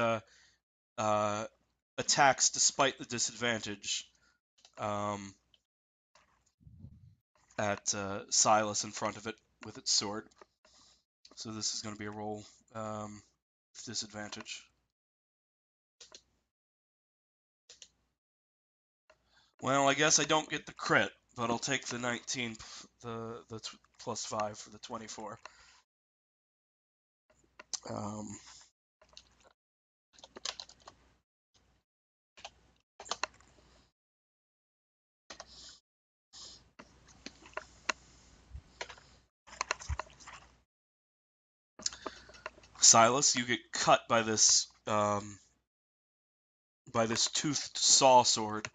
attacks despite the disadvantage at Silas in front of it with its sword. So this is going to be a roll with disadvantage. Well, I guess I don't get the crit, but I'll take the 19, plus 5 for the 24. Silas, you get cut by this toothed saw sword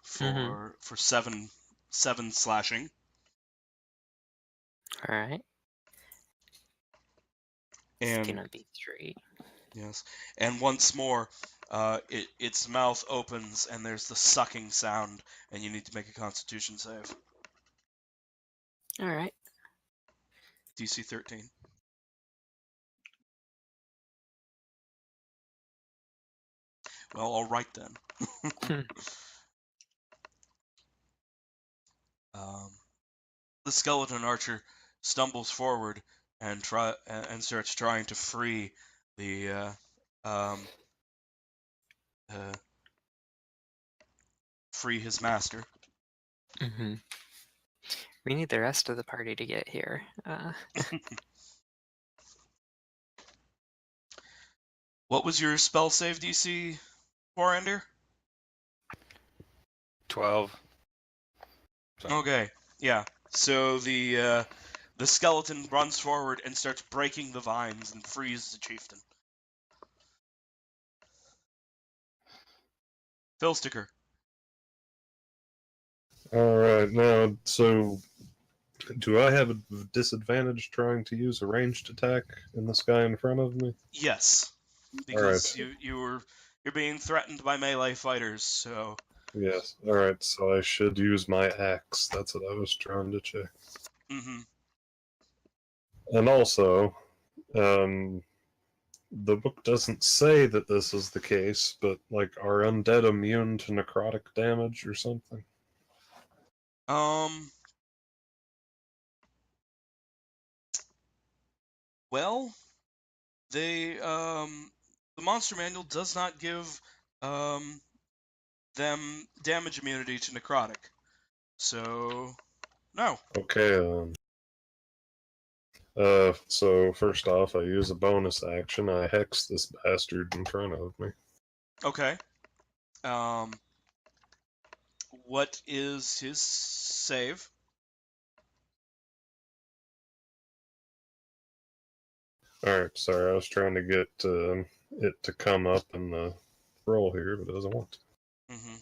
for 7 slashing. All right. And It's gonna be 3. yes, and once more, its mouth opens and there's the sucking sound, and you need to make a Constitution save. All right. DC 13. Well, all right then. The skeleton archer stumbles forward and starts trying to free the free his master. Mm-hmm. We need the rest of the party to get here. What was your spell save DC, Forander? 12. Okay, yeah. So the skeleton runs forward and starts breaking the vines and frees the chieftain. Philsticker. Alright, now, so do I have a disadvantage trying to use a ranged attack in this guy in front of me? Yes, because you're being threatened by melee fighters. So Yes. Alright, so I should use my axe. That's what I was trying to check. Mm-hmm. And also, the book doesn't say that this is the case, but, like, are undead immune to necrotic damage or something? Well, the monster manual does not give them damage immunity to necrotic. So, no. Okay, so first off, I use a bonus action. I hex this bastard in front of me. Okay. What is his save? Alright, sorry, I was trying to get it to come up in the roll here, but it doesn't want to. Mm-hmm.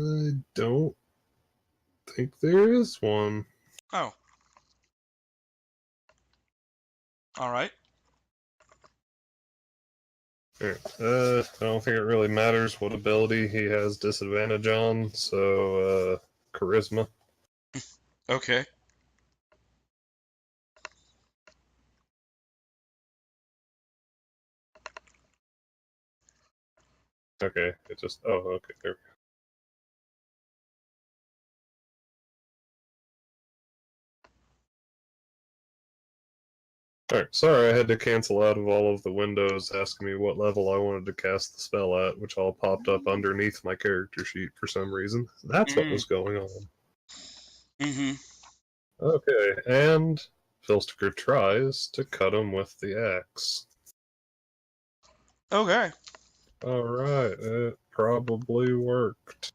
I don't think there is one. Oh. Alright. Alright, I don't think it really matters what ability he has disadvantage on, so, charisma. Okay. Okay, it just, oh, okay, there we go. Alright, sorry I had to cancel out of all of the windows asking me what level I wanted to cast the spell at, which all popped up underneath my character sheet for some reason. That's what was going on. Mm-hmm. Okay, and Filsticker tries to cut him with the axe. Okay. Alright, it probably worked.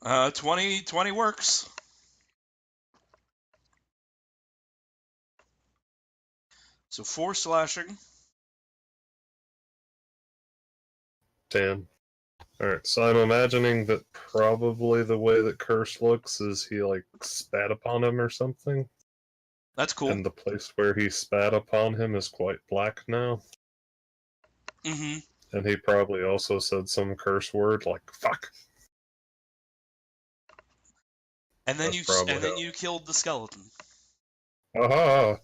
20 works. So 4 slashing. 10. Alright, so I'm imagining that probably the way that Curse looks is he, like, spat upon him or something. That's cool. And the place where he spat upon him is quite black now. Mm-hmm. And he probably also said some curse word like "fuck." And then That's probably how- you killed the skeleton. Aha!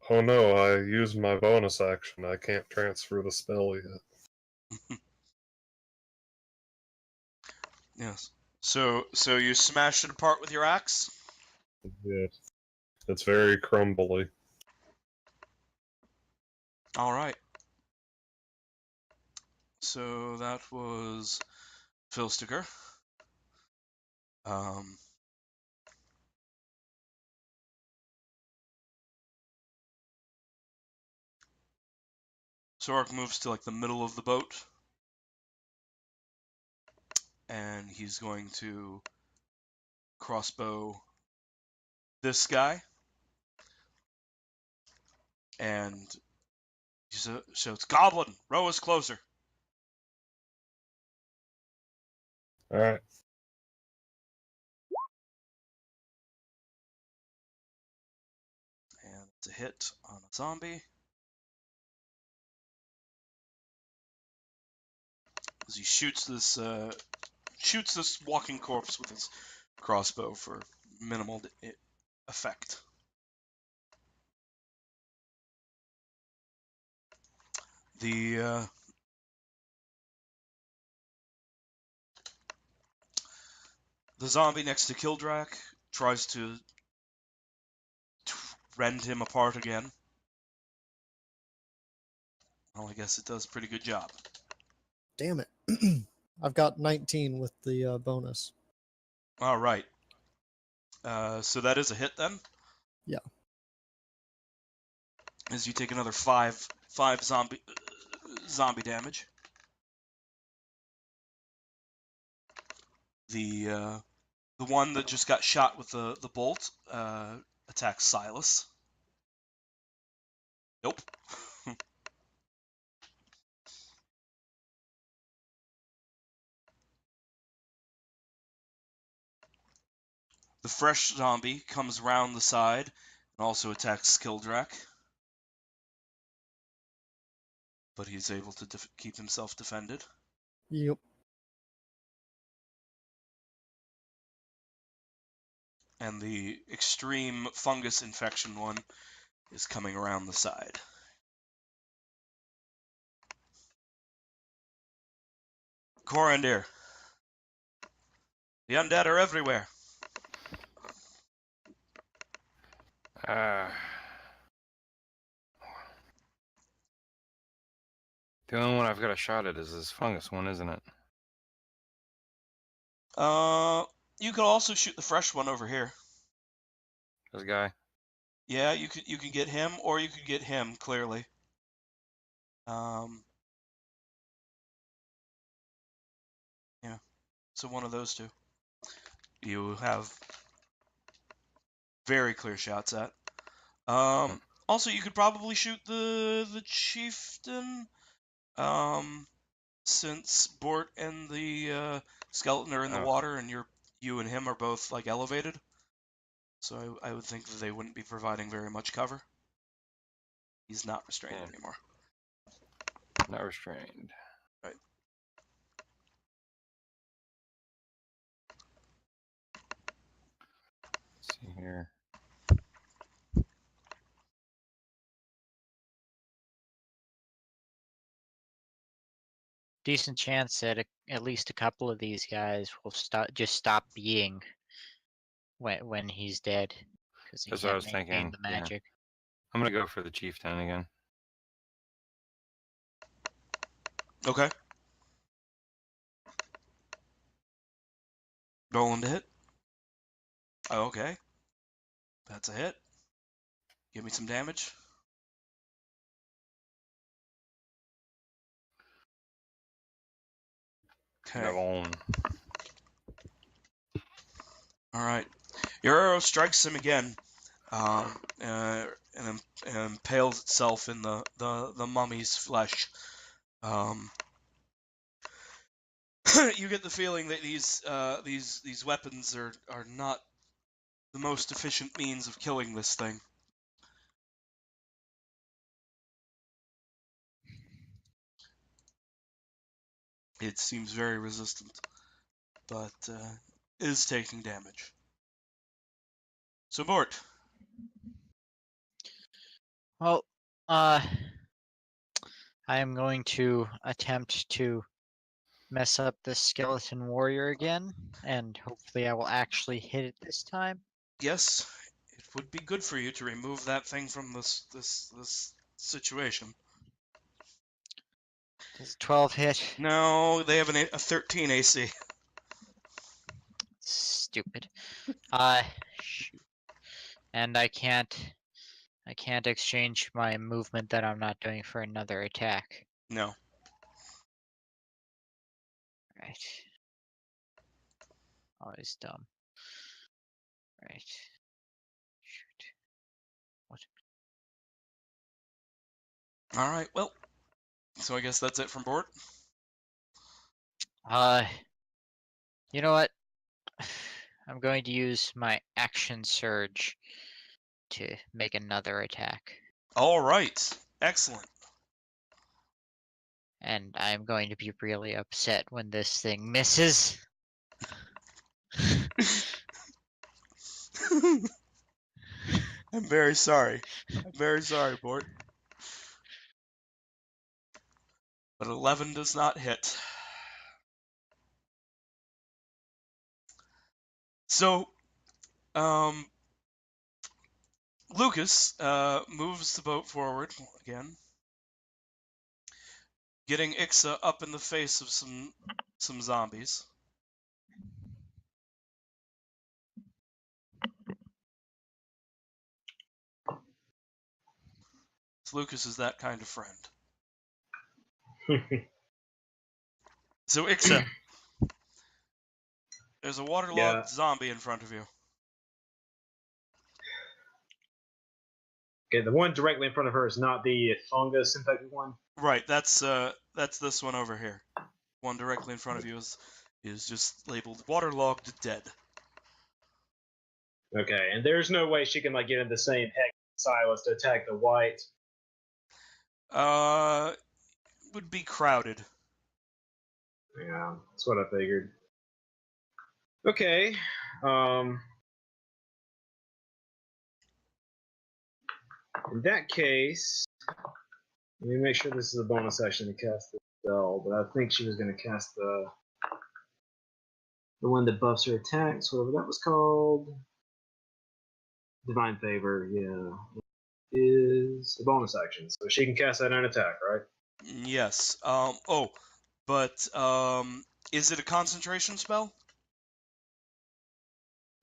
Oh no, I used my bonus action. I can't transfer the spell yet. Yes. So you smashed it apart with your axe? Yeah. It's very crumbly. All right. So that was Filsticker. Sork moves to like the middle of the boat, and he's going to crossbow this guy, and he shouts, "Goblin, row us closer." Alright. And it's a hit on a zombie. As he shoots this walking corpse with his crossbow for minimal effect. The zombie next to Kildrak tries to rend him apart again. Well, I guess it does a pretty good job. Damn it. I've got 19 with the bonus. All right. So that is a hit then? Yeah. As you take another 5 zombie damage. The one that just got shot with the bolt attacks Silas. Nope. The fresh zombie comes round the side and also attacks Kildrak. But he's able to keep himself defended. Yep. And the extreme fungus infection one is coming around the side. Corandir. The undead are everywhere. The only one I've got a shot at is this fungus one, isn't it? You could also shoot the fresh one over here. This guy? Yeah, you can get him, or you could get him, clearly. Yeah. So one of those two. You have very clear shots at. Also, you could probably shoot the chieftain. Since Bort and the skeleton are in the water, and you and him are both like elevated, so I would think that they wouldn't be providing very much cover. He's not restrained anymore. Not restrained. Right. Let's see here. Decent chance that at least a couple of these guys will stop being when he's dead, because he That's what I can't was maintain thinking. the Yeah. magic. I'm gonna go for the chieftain again. Okay. Rolling to hit. Oh, okay. That's a hit. Give me some damage. Okay. Go on. All right. Your arrow strikes him again, and impales itself in the mummy's flesh. You get the feeling that these weapons are not the most efficient means of killing this thing. It seems very resistant, but is taking damage. So, Bort. Well, I am going to attempt to mess up this skeleton warrior again, and hopefully I will actually hit it this time. Yes, it would be good for you to remove that thing from this situation. Does 12 hit? No, they have a 13 AC. Stupid. Shoot. And I can't exchange my movement that I'm not doing for another attack. No. Right. Always dumb. Right. Shoot. What? All right. Well, so I guess that's it from Bort. You know what? I'm going to use my action surge to make another attack. All right. Excellent. And I'm going to be really upset when this thing misses. I'm very sorry. I'm very sorry, Bort. But 11 does not hit. So, Lucas moves the boat forward again, getting Ixa up in the face of some zombies. So Lucas is that kind of friend. So Ixa, there's a waterlogged zombie in front of you. Okay, the one directly in front of her is not the fungus infected one. Right, that's this one over here. One directly in front of you is just labeled waterlogged dead. Okay, and there's no way she can like get in the same heck Silas to attack the white. Would be crowded. Yeah, that's what I figured. Okay. In that case, let me make sure this is a bonus action to cast the spell, but I think she was going to cast the one that buffs her attacks, whatever that was called. Divine Favor, yeah. It is a bonus action, so she can cast that on attack, right? Yes. Is it a concentration spell?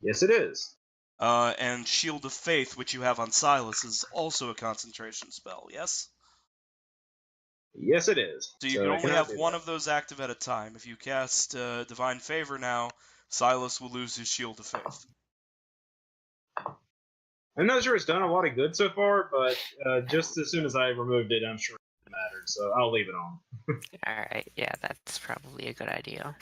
Yes, it is. And Shield of Faith, which you have on Silas, is also a concentration spell, yes? Yes, it is. So you can only have one of those active at a time. If you cast Divine Favor now, Silas will lose his Shield of Faith. I'm not sure it's done a lot of good so far, but just as soon as I removed it, I'm sure it mattered, so I'll leave it on. Alright, yeah, that's probably a good idea.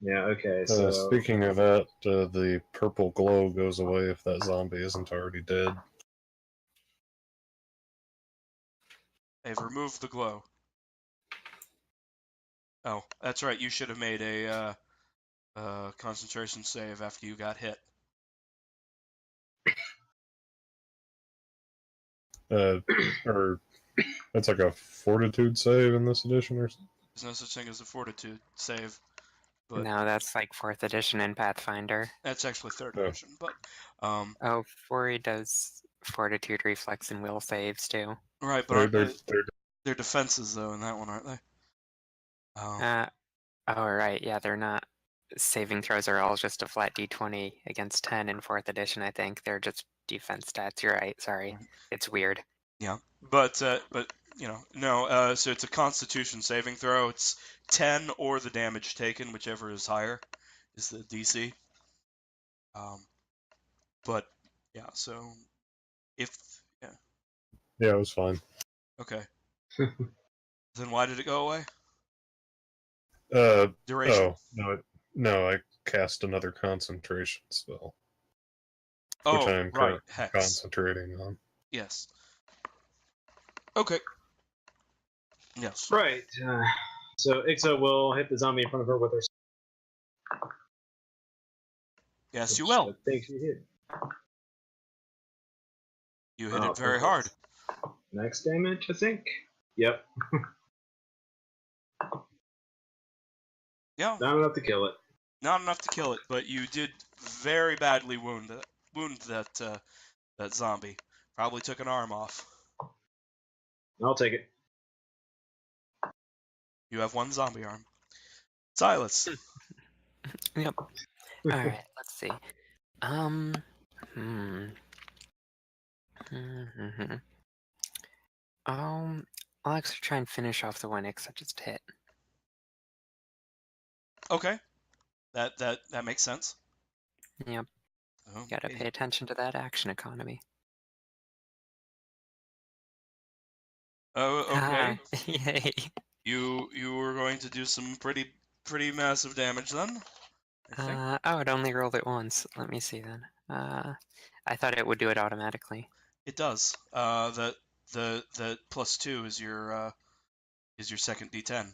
Yeah, okay, so... Speaking of that, the purple glow goes away if that zombie isn't already dead. They've removed the glow. Oh, that's right. You should have made a concentration save after you got hit. Or it's like a fortitude save in this edition or something? There's no such thing as a fortitude save. But No, that's like 4th edition in Pathfinder. that's actually 3rd Oh. edition. But Oh, 4E does Fortitude, Reflex, and Will saves too. right, but They're they're defenses though in that one, aren't they? Oh, right, yeah, they're not. Saving throws are all just a flat d20 against 10 in 4th edition, I think. They're just defense stats. You're right. Sorry, it's weird. Yeah, but no. So it's a Constitution saving throw. It's 10 or the damage taken, whichever is higher, is the DC. But yeah. So if Yeah, it was fine. okay, then why did it go away? Uh Duration. no, I cast another concentration spell, which Oh, I am right. currently Hex. concentrating on. Yes. Okay. Yes. Right. So Ixa will hit the zombie in front of her with her. Yes, you which will. I think she hit. You hit Oh, it very perfect. hard. Max damage, I think. Yep. Yeah. Not enough to kill it. Not enough to kill it, but you did very badly wound that zombie. Probably took an arm off. I'll take it. You have one zombie arm. Silas. Yep. All right. Let's see. Hmm. Mm-hmm. I'll actually try and finish off the one X I just hit. Okay. That makes sense. Yep. Gotta Okay. pay attention to that action economy. Oh, okay. Yay. You were going to do some pretty massive damage then, I think. Oh, it only rolled it once. Let me see then. I thought it would do it automatically. It does. The +2 is your second D10.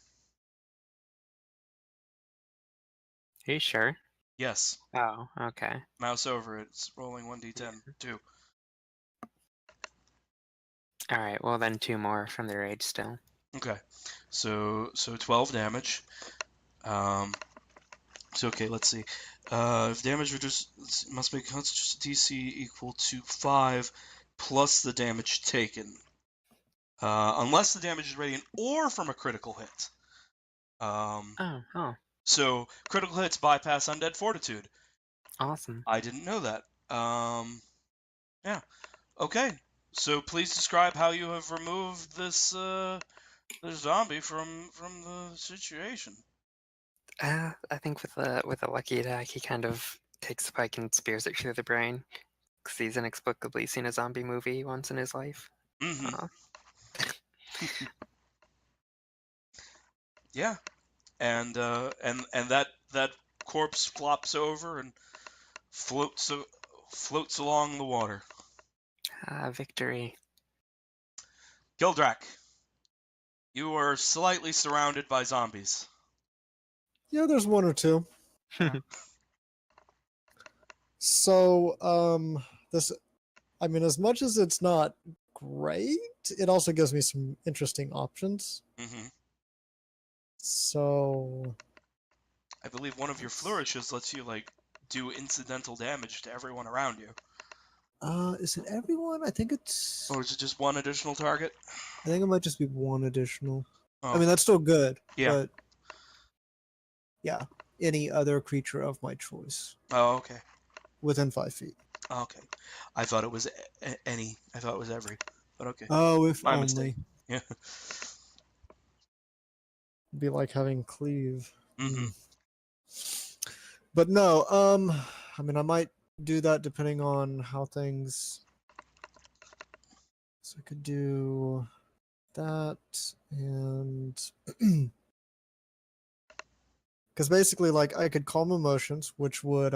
Are you sure? Yes. Oh, okay. Mouse over it. It's rolling 1d10 too. All right. Well, then 2 more from the rage still. Okay. So 12 damage. So okay, let's see. If damage reduced, must make Constitution DC equal to 5 plus the damage taken. Unless the damage is radiant or from a critical hit. Oh. So critical hits bypass undead fortitude. Awesome. I didn't know that. Yeah. Okay. So please describe how you have removed this zombie from the situation. I think with a lucky attack, he kind of takes the pike and spears it through the brain, because he's inexplicably seen a zombie movie once in his life. Mm-hmm. Yeah. And that corpse flops over and floats along the water. Victory. Gildrak, you are slightly surrounded by zombies. Yeah, there's one or two. So, I mean, as much as it's not great, it also gives me some interesting options. Mm-hmm. So, I believe one of your flourishes lets you do incidental damage to everyone around you. is it everyone? I think it's. Or is it just one additional target? I think it might just be one additional. Oh. I mean, that's still good. Yeah. But yeah, any other creature of my choice Oh, okay. within 5 feet. Okay. I thought it was any. I thought it was every. But okay. Oh, if My only. mistake. Yeah. It'd be like having cleave. Mm-hmm. But no, I mean, I might do that depending on how things. So I could do that and because basically, like, I could calm emotions, which would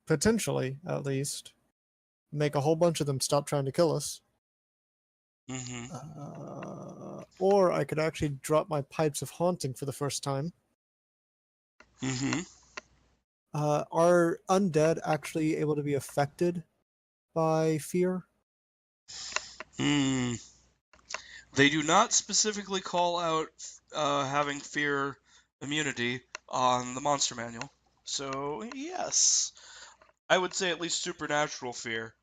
potentially, at least, make a whole bunch of them stop trying to kill us. Mm-hmm. Or I could actually drop my pipes of haunting for the first time. Mm-hmm. Are undead actually able to be affected by fear? Hmm. They do not specifically call out having fear immunity on the monster manual. So yes, I would say at least supernatural fear,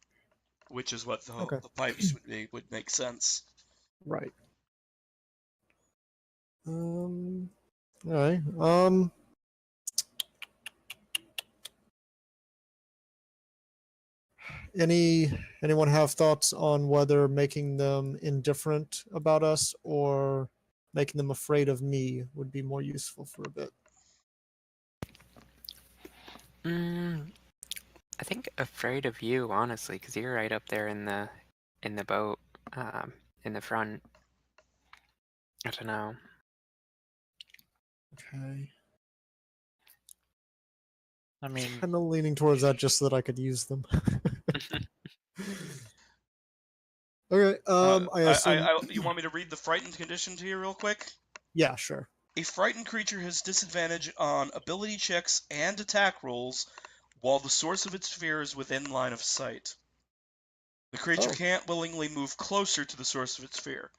which is what Okay. the pipes would make sense. Right. Alright. Anyone have thoughts on whether making them indifferent about us or making them afraid of me would be more useful for a bit? I think afraid of you, honestly, because you're right up there in the boat, in the front. I don't know. Okay. I mean, Kind of leaning towards that just so that I could use them. Okay. I assume. You want me to read the frightened condition to you real quick? Yeah, sure. A frightened creature has disadvantage on ability checks and attack rolls while the source of its fear is within line of sight. The creature Oh. can't willingly move closer to the source of its fear.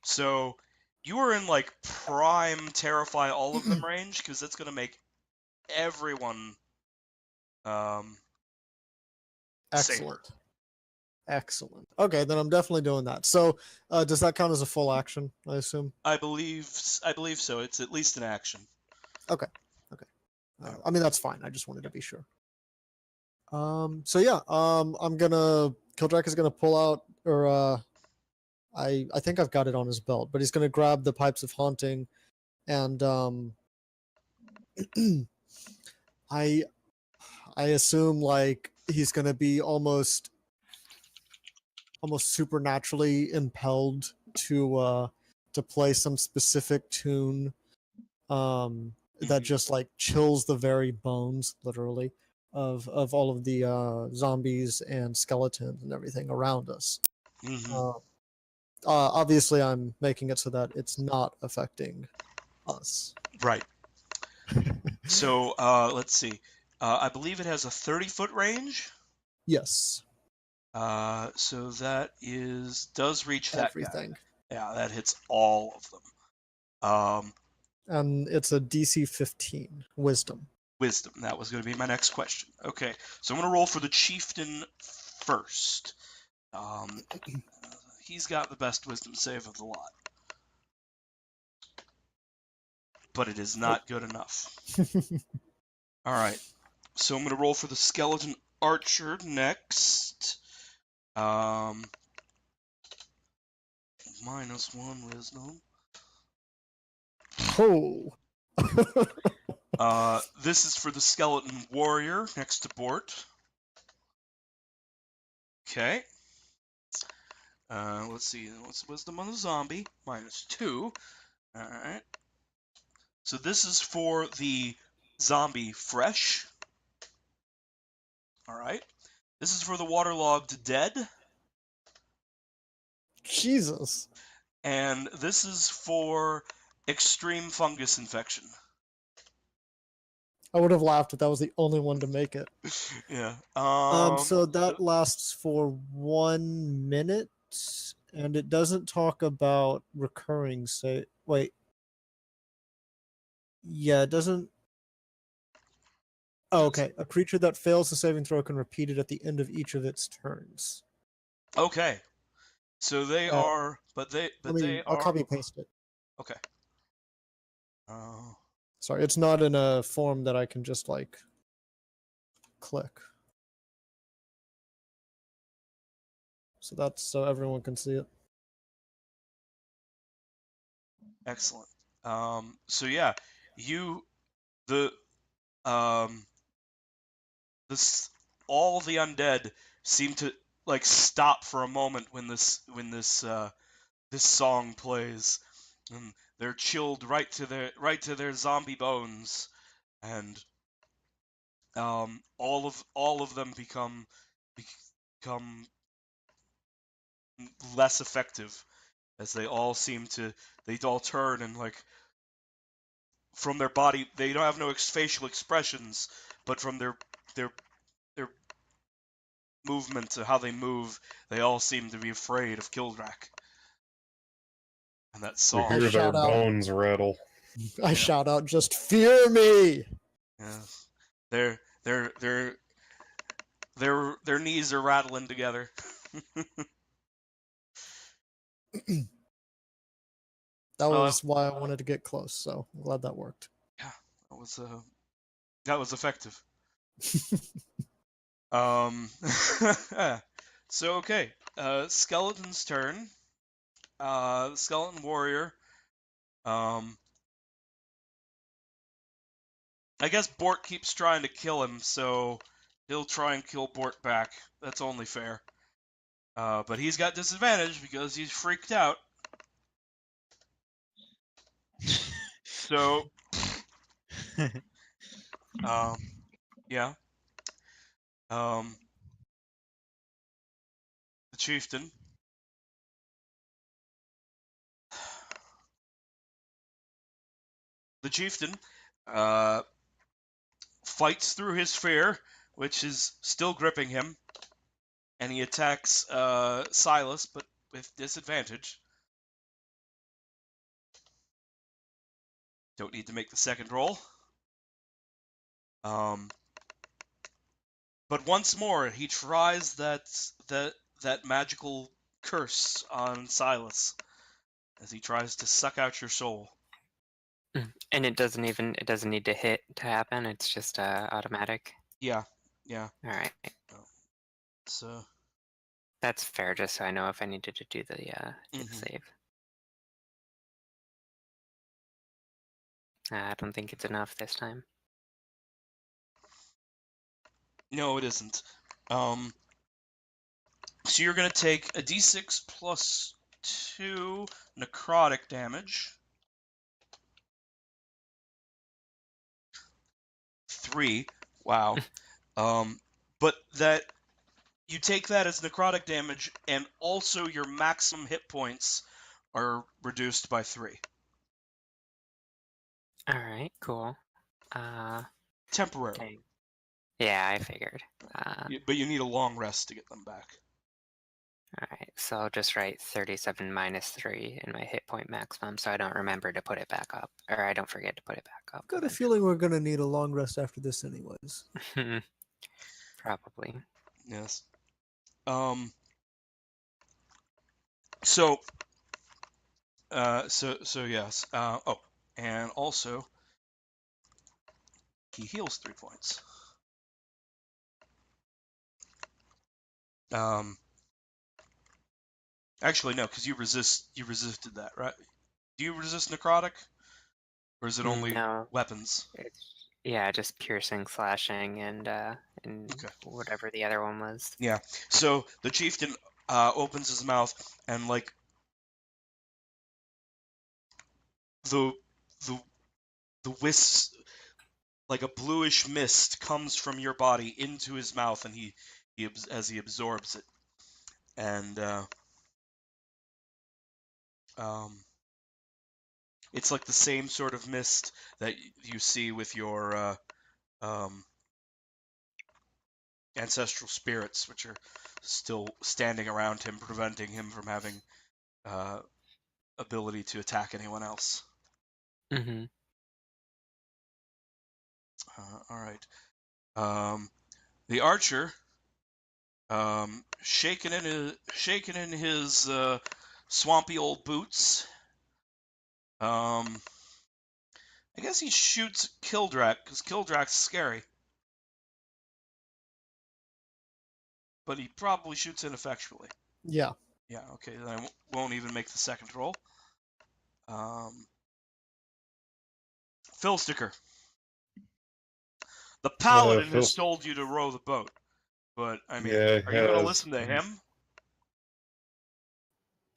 So you are in like prime terrify all of them range, because that's going to make everyone safer. Excellent. Excellent. Okay, then I'm definitely doing that. So, does that count as a full action? I assume. I believe so. It's at least an action. Okay. I mean, that's fine. I just wanted to be sure. So yeah. I'm gonna. Kildrak is gonna pull out, or I think I've got it on his belt, but he's gonna grab the pipes of haunting, and I assume like he's gonna be almost supernaturally impelled to play some specific tune that just like chills the very bones, literally, of all of the zombies and skeletons and everything around us. Mm-hmm. Obviously, I'm making it so that it's not affecting us. Right. So let's see. I believe it has a 30-foot range. Yes. So that does reach that guy. Everything. Yeah, that hits all of them. And it's a DC 15 Wisdom. Wisdom. That was going to be my next question. Okay, so I'm going to roll for the chieftain first. He's got the best wisdom save of the lot, but it is not good enough. All right, so I'm going to roll for the skeleton archer next. -1 wisdom. Oh. This is for the skeleton warrior next to Bort. Okay. Let's see. What's wisdom on the zombie? -2. All right. So this is for the zombie fresh. All right. This is for the waterlogged dead. Jesus. And this is for extreme fungus infection. I would have laughed if that was the only one to make it. Yeah. So that lasts for 1 minute, and it doesn't talk about recurring. Say, wait. Yeah, it doesn't. Oh, okay. A creature that fails the saving throw can repeat it at the end of each of its turns. Okay. So they are, I'll copy paste it. Okay. Sorry, it's not in a form that I can just like click. So that's so everyone can see it. Excellent. So yeah, all the undead seem to like stop for a moment when this song plays, and they're chilled right to their zombie bones, and all of them become less effective as they all turn, and like from their body they don't have no facial expressions, but from their movement to how they move, they all seem to be afraid of Kildrak. And that We song. hear their shout out. bones rattle. I shout out, "Just fear me!" Yeah. Their knees are rattling together. That was why I wanted to get close, so I'm glad that worked. Yeah, that was effective. So okay, skeleton's turn. The skeleton warrior. I guess Bort keeps trying to kill him, so he'll try and kill Bort back. That's only fair. But he's got disadvantage because he's freaked out. So, yeah. The chieftain. The chieftain fights through his fear, which is still gripping him, and he attacks Silas, but with disadvantage. Don't need to make the second roll. But once more, he tries that magical curse on Silas as he tries to suck out your soul. And it doesn't need to hit to happen. It's just automatic. Yeah. All right, So that's fair. Just so I know if I needed to do the Mhm. save. I don't think it's enough this time. no, it isn't. So you're gonna take a d6 plus 2 necrotic damage. 3. Wow. But that you take that as necrotic damage, and also your maximum hit points are reduced by 3. All right, cool. Temporarily. Okay. Yeah, I figured. But you need a long rest to get them back. All right, so I'll just write 37 minus 3 in my hit point maximum, so I don't remember to put it back up, or I don't forget to put it back up. I've got a feeling we're gonna need a long rest after this, anyways. Probably. Yes. So yes. And also he heals 3 points. Actually no, because you resisted that, right? Do you resist necrotic? Or is it only No. weapons? Yeah, just piercing, slashing, and Okay. whatever the other one was. Yeah. So the chieftain opens his mouth, and like the wisps, like a bluish mist, comes from your body into his mouth, and as he absorbs it, and it's like the same sort of mist that you see with your ancestral spirits, which are still standing around him, preventing him from having ability to attack anyone else. Mm-hmm. All right. The archer, shaking in his swampy old boots. I guess he shoots Kildrak because Kildrak's scary, but he probably shoots ineffectually. Yeah. Yeah. Okay. Then I won't even make the second roll. Philsticker. The paladin has told you to row the boat, but I mean, Yeah, are you going to yes. listen to him?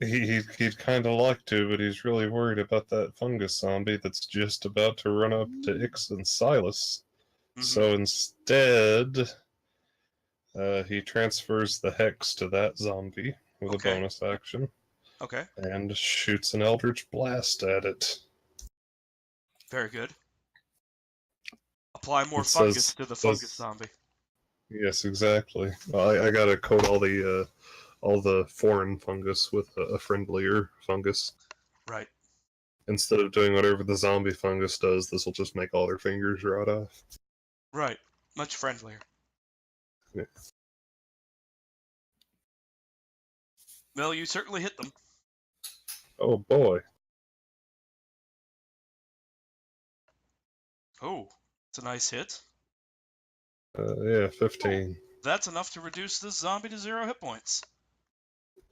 He'd kind of like to, but he's really worried about that fungus zombie that's just about to run up to Ix and Silas. So instead, he transfers the hex to that zombie with a bonus action. Okay. And shoots an Eldritch Blast at it. Very good. Apply more fungus to the fungus zombie. Yes, exactly. I gotta coat all the foreign fungus with a friendlier fungus. Right. Instead of doing whatever the zombie fungus does, this will just make all their fingers rot off. Right. Much friendlier. Yeah. Well, you certainly hit them. Oh boy. Oh, it's a nice hit. Yeah, 15. that's enough to reduce this zombie to 0 hit points.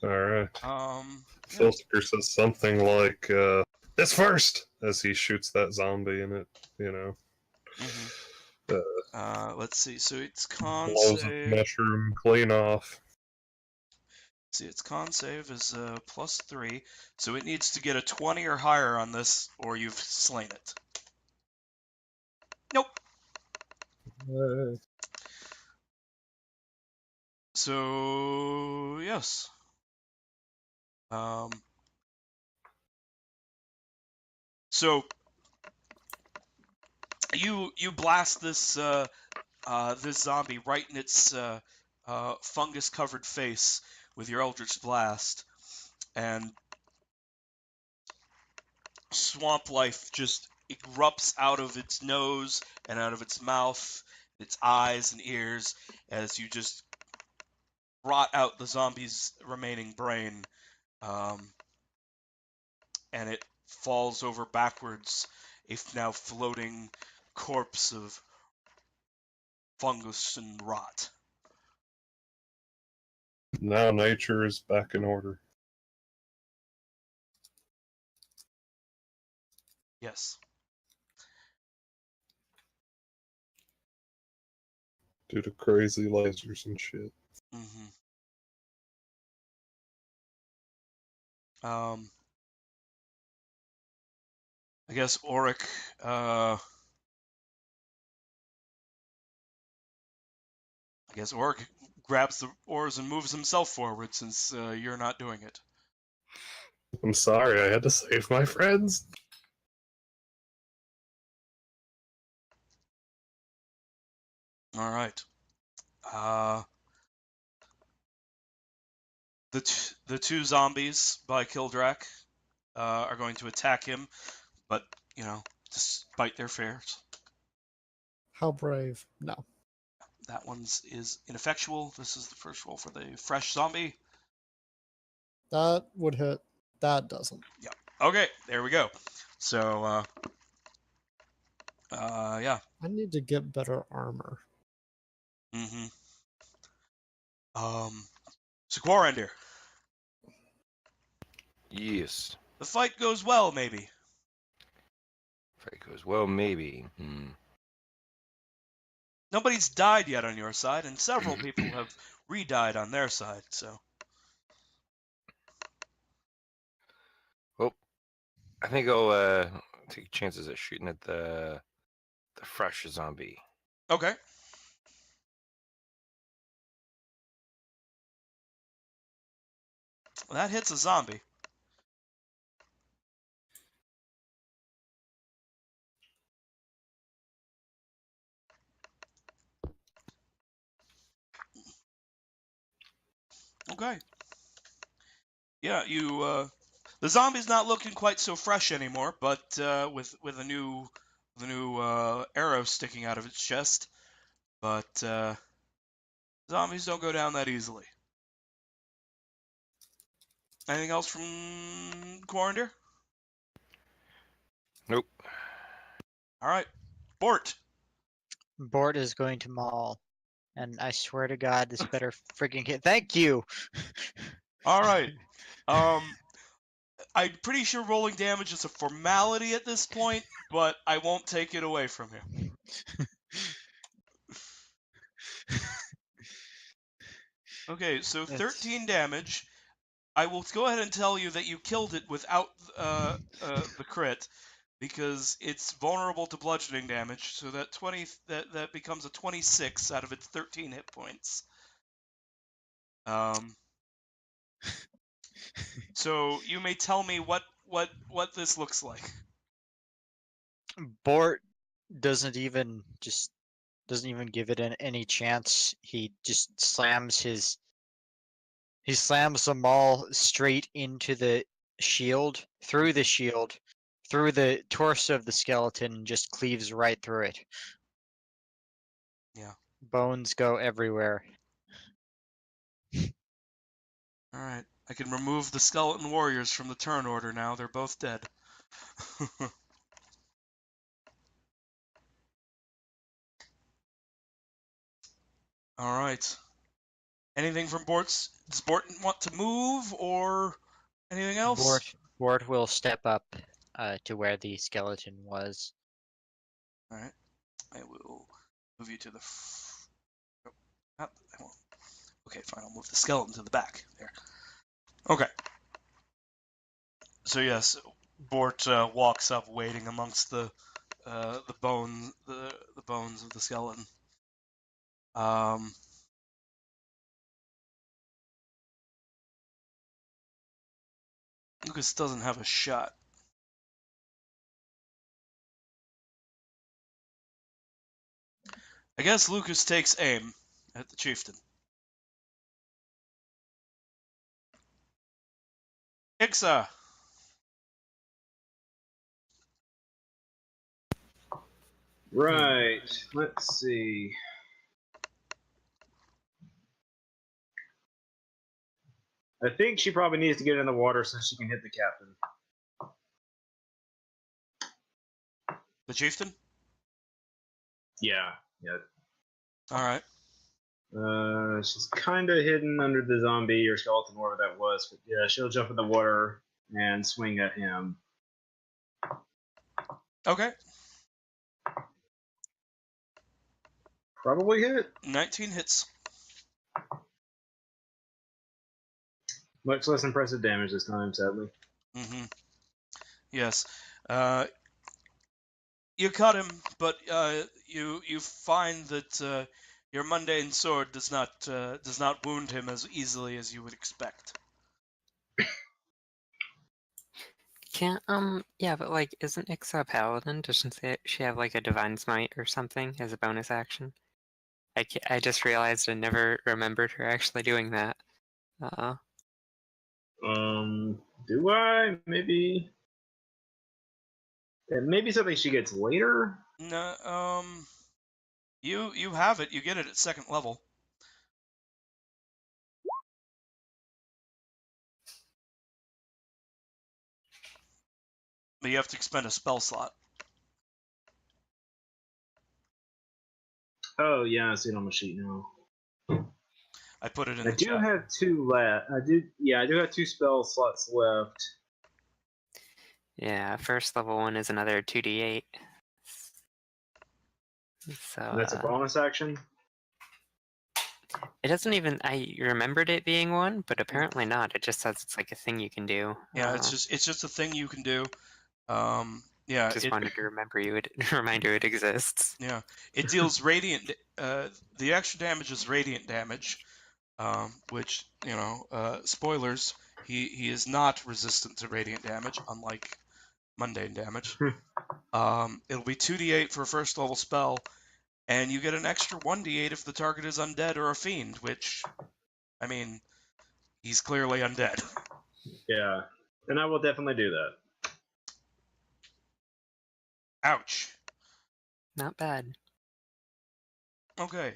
Alright. Yeah. Filter says something like, "This first!" as he shoots that zombie and it, Let's see. So it's con blows the save. mushroom clean off. See, its con save is +3, so it needs to get a 20 or higher on this, or you've slain it. Nope. So yes. So you blast this this zombie right in its fungus-covered face with your Eldritch Blast, and swamp life just erupts out of its nose and out of its mouth, its eyes and ears, as you just rot out the zombie's remaining brain, and it falls over backwards, a now floating corpse of fungus and rot. Now nature is back in order. Yes. Due to crazy lasers and shit. Mm-hmm. I guess Auric, grabs the oars and moves himself forward, since you're not doing it. I'm sorry, I had to save my friends. All right. The two zombies by Kildrak are going to attack him, but despite their fears, How brave. No. that one's is ineffectual. This is the first roll for the fresh zombie. That would hit. That doesn't. Yeah. Okay, there we go. So, yeah. I need to get better armor. Mm-hmm. So Quarender, Yes. the fight goes well, maybe. Fight goes well, maybe. Nobody's died yet on your side, and several people have re-died on their side, so. Well, I think I'll take chances at shooting at the fresh zombie. Okay. Well, that hits a zombie. Okay. Yeah, the zombie's not looking quite so fresh anymore, but with a new arrow sticking out of its chest. But zombies don't go down that easily. Anything else from Quarender? Nope. All right, Bort. Bort is going to maul. And I swear to God, this better freaking hit. Thank you! All right. I'm pretty sure rolling damage is a formality at this point, but I won't take it away from you. Okay, so 13 damage. I will go ahead and tell you that you killed it without the crit, because it's vulnerable to bludgeoning damage. So that that becomes a 26 out of its 13 hit points. So you may tell me what this looks like. Bort doesn't even give it any chance. He just slams the maul straight into the shield, through the torso of the skeleton, and just cleaves right through it. Yeah. Bones go everywhere. All right. I can remove the skeleton warriors from the turn order now. They're both dead. All right. Anything from Bort's? Does Borton want to move or anything else? Bort will step up to where the skeleton was. All right. I will move you to the. Oh, I won't. Okay, fine. I'll move the skeleton to the back. There. Okay. So yes, Bort walks up, waiting amongst the bones of the skeleton. Lucas doesn't have a shot. I guess Lucas takes aim at the chieftain. Ixa! Right. Let's see. I think she probably needs to get in the water so she can hit the captain. The chieftain? Yeah. Yeah. Alright. She's kind of hidden under the zombie or skeleton, wherever that was. But yeah, she'll jump in the water and swing at him. Okay. Probably hit. 19 hits. Much less impressive damage this time, sadly. Mm-hmm. Yes. You cut him, but you find that your mundane sword does not wound him as easily as you would expect. Can't yeah, but like, isn't Ixa a paladin? Doesn't she have like a divine smite or something as a bonus action? I just realized I never remembered her actually doing that. Do I? Maybe. Yeah, maybe something she gets later. No, you have it. You get it at second level. But you have to expend a spell slot. Oh yeah, I see it on my sheet now. I put it in I the do chat. have 2 left. I do have 2 spell slots left. Yeah, first level one is another 2d8. So And that's a bonus action. it doesn't even. I remembered it being one, but apparently not. It just says it's like a thing you can do. Yeah, it's just a thing you can do. Yeah, Just wanted to remind you it exists. Yeah, it deals radiant. The extra damage is radiant damage, which spoilers. He is not resistant to radiant damage, unlike mundane damage. It'll be 2d8 for a first level spell, and you get an extra 1d8 if the target is undead or a fiend. Which, I mean, he's clearly undead. Yeah, and I will definitely do that. Ouch. Not bad. Okay,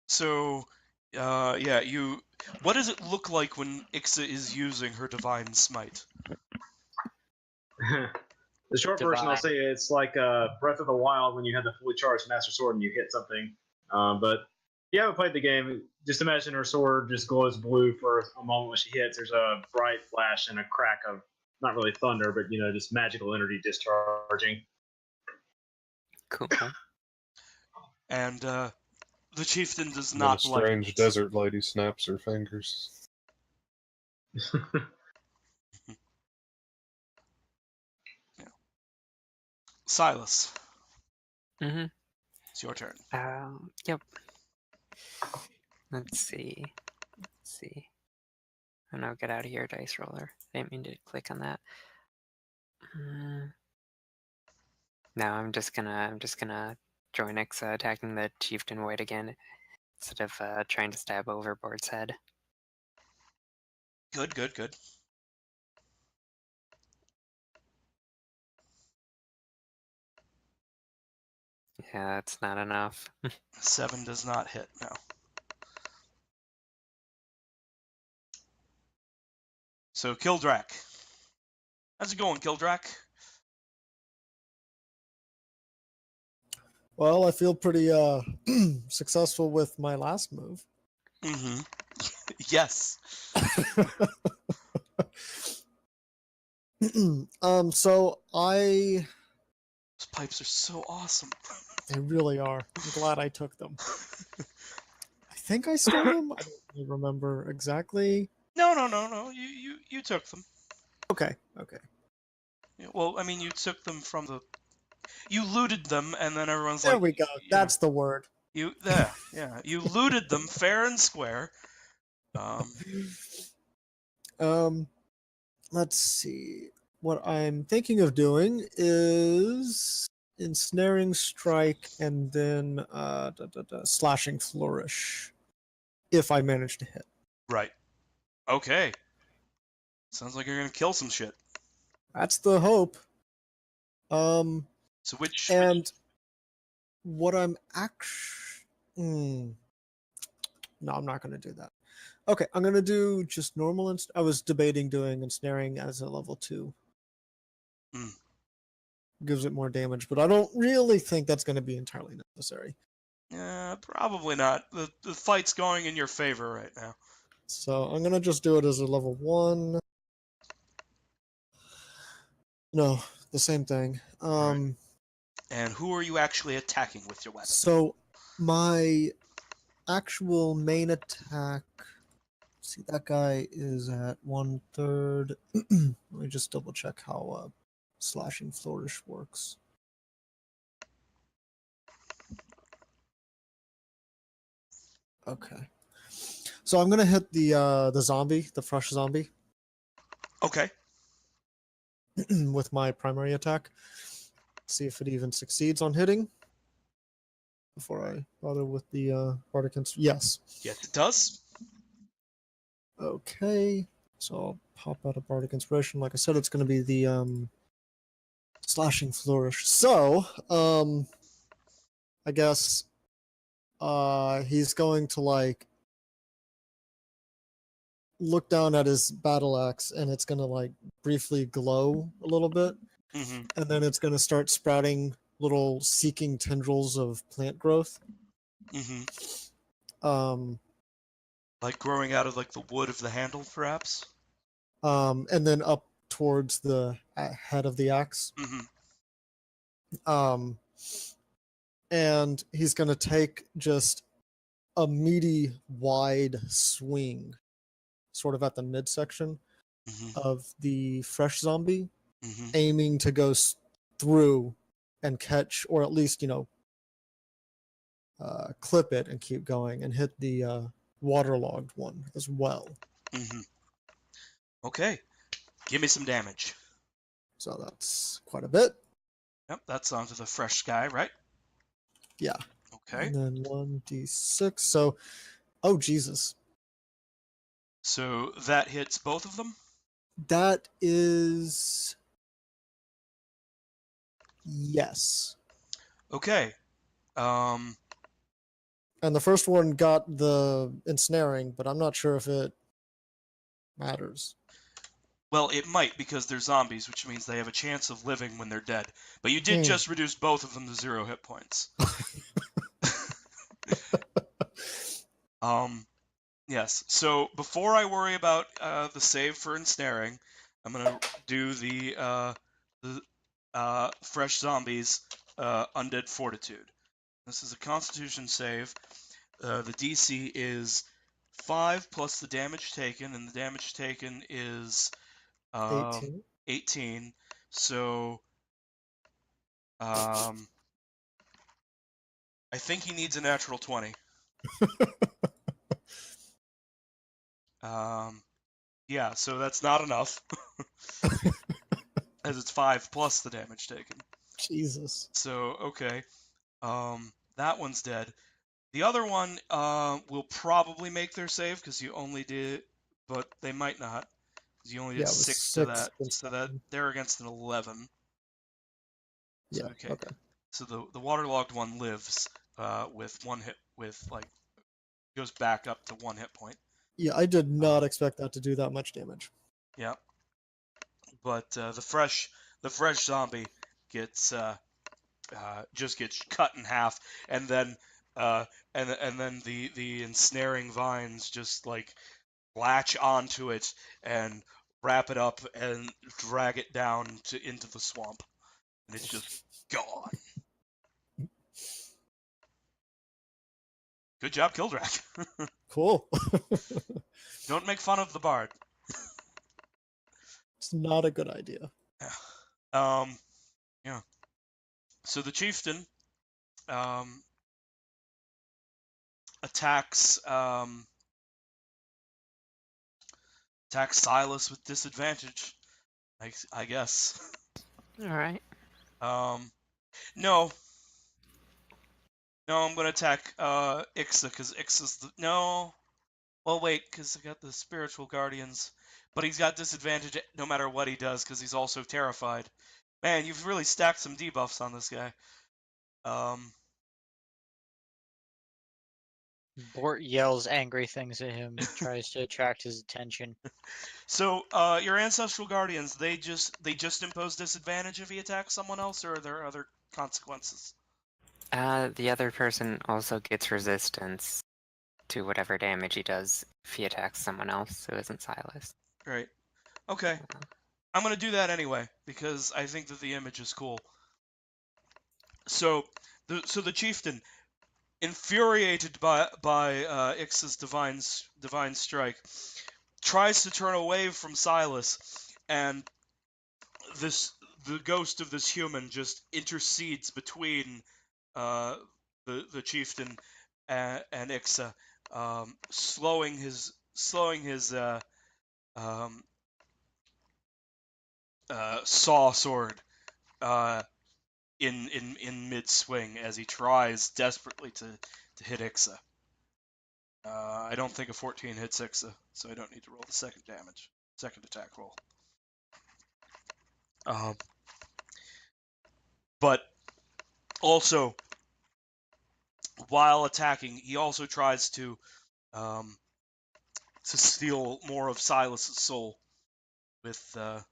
so yeah, you. What does it look like when Ixa is using her divine smite? The short version, I'll say it's like Breath of the Wild when you had the fully charged Master Sword and you hit something. But if you haven't played the game, just imagine her sword just glows blue for a moment when she hits. There's a bright flash and a crack of, not really thunder, but just magical energy discharging. Cool. And the chieftain does And then a not like strange desert lady snaps her fingers. Silas. Mm-hmm. It's your turn. Yep. Let's see. Oh no, get out of here, dice roller. I didn't mean to click on that. No, I'm just gonna join Ixa attacking the chieftain white again, instead of trying to stab Overboard's head. Good. Yeah, that's not enough. 7 does not hit, no. So, Kildrak. How's it going, Kildrak? Well, I feel pretty successful with my last move. Mm-hmm. Yes. So I Those pipes are so awesome. they really are. I'm glad I took them. I think I stole them. I don't really remember exactly. No. You took them. Okay. Yeah, well, I mean, you took them from the. You looted them, and then everyone's There like, we go. That's the word. you there. Yeah, you looted them fair and square. Let's see. What I'm thinking of doing is ensnaring strike and then slashing flourish if I manage to hit. Right. Okay. Sounds like you're gonna kill some shit. That's the hope. So which And what I'm actually no, I'm not going to do that. Okay, I'm going to do just normal. I was debating doing ensnaring as a level 2. Hmm. Gives it more damage, but I don't really think that's going to be entirely necessary. probably not. The fight's going in your favor right now. So I'm going to just do it as a level 1. No, the same thing. Right. And who are you actually attacking with your weapon? So my actual main attack. See, that guy is at 1/3. Let me just double check how slashing flourish works. Okay. So I'm gonna hit the zombie, the fresh zombie, Okay. with my primary attack. See if it even succeeds on hitting. Before I bother with the bardic yes. Yes, it does. Okay. So I'll pop out a bardic inspiration. Like I said, it's gonna be the slashing flourish. So I guess he's going to like look down at his battle axe and it's gonna like briefly glow a little bit, Mm-hmm. and then it's gonna start sprouting little seeking tendrils of plant growth. Mm-hmm. Like growing out of like the wood of the handle, perhaps. And then up towards the head of the axe. Mm-hmm. And he's gonna take just a meaty, wide swing, sort of at the midsection Mm-hmm. of the fresh zombie, Mm-hmm. aiming to go through and catch, or at least, clip it and keep going and hit the waterlogged one as well. Mm-hmm. Okay. Give me some damage. So that's quite a bit. Yep, that's onto the fresh guy, right? Yeah. Okay. And then 1d6. So, oh, Jesus. So that hits both of them? That is. Yes. Okay. And the first one got the ensnaring, but I'm not sure if it matters. Well, it might because they're zombies, which means they have a chance of living when they're dead. But you did just reduce both of them to 0 hit points. Yes. So before I worry about the save for ensnaring, I'm gonna do the fresh zombies undead fortitude. This is a Constitution save. The DC is 5 plus the damage taken, and the damage taken is 18. So I think he needs a natural 20. Yeah, so that's not enough. As it's 5 plus the damage taken. Jesus. So, okay. That one's dead. The other one will probably make their save because you only did, but they might not. Because you only did 6 to that. So that they're against an 11. So, Yeah. Okay. So the waterlogged one lives with 1 hit, goes back up to 1 hit point. Yeah, I did not expect that to do that much damage. Yeah. But the fresh zombie gets just gets cut in half, and then the ensnaring vines just like latch onto it and wrap it up and drag it down into the swamp, and it's just gone. Good job, Kildrak. Cool. Don't make fun of the bard. It's not a good idea. Yeah. So the chieftain attacks Silas with disadvantage, I guess. All right. No, I'm gonna attack Ixa because Ixa's the no. Well, wait, because I got the spiritual guardians, but he's got disadvantage no matter what he does because he's also terrified. Man, you've really stacked some debuffs on this guy. Bort yells angry things at him, tries to attract his attention. So, your ancestral guardians, they just impose disadvantage if he attacks someone else, or are there other consequences? The other person also gets resistance to whatever damage he does if he attacks someone else who isn't Silas. Right. Okay. I'm gonna do that anyway because I think that the image is cool. So the chieftain, infuriated by Ixa's divine strike, tries to turn away from Silas, and the ghost of this human just intercedes between the chieftain and Ixa, slowing his saw sword in mid swing as he tries desperately to hit Ixa. I don't think a 14 hits Ixa, so I don't need to roll the second attack roll. But also, while attacking, he also tries to steal more of Silas's soul with the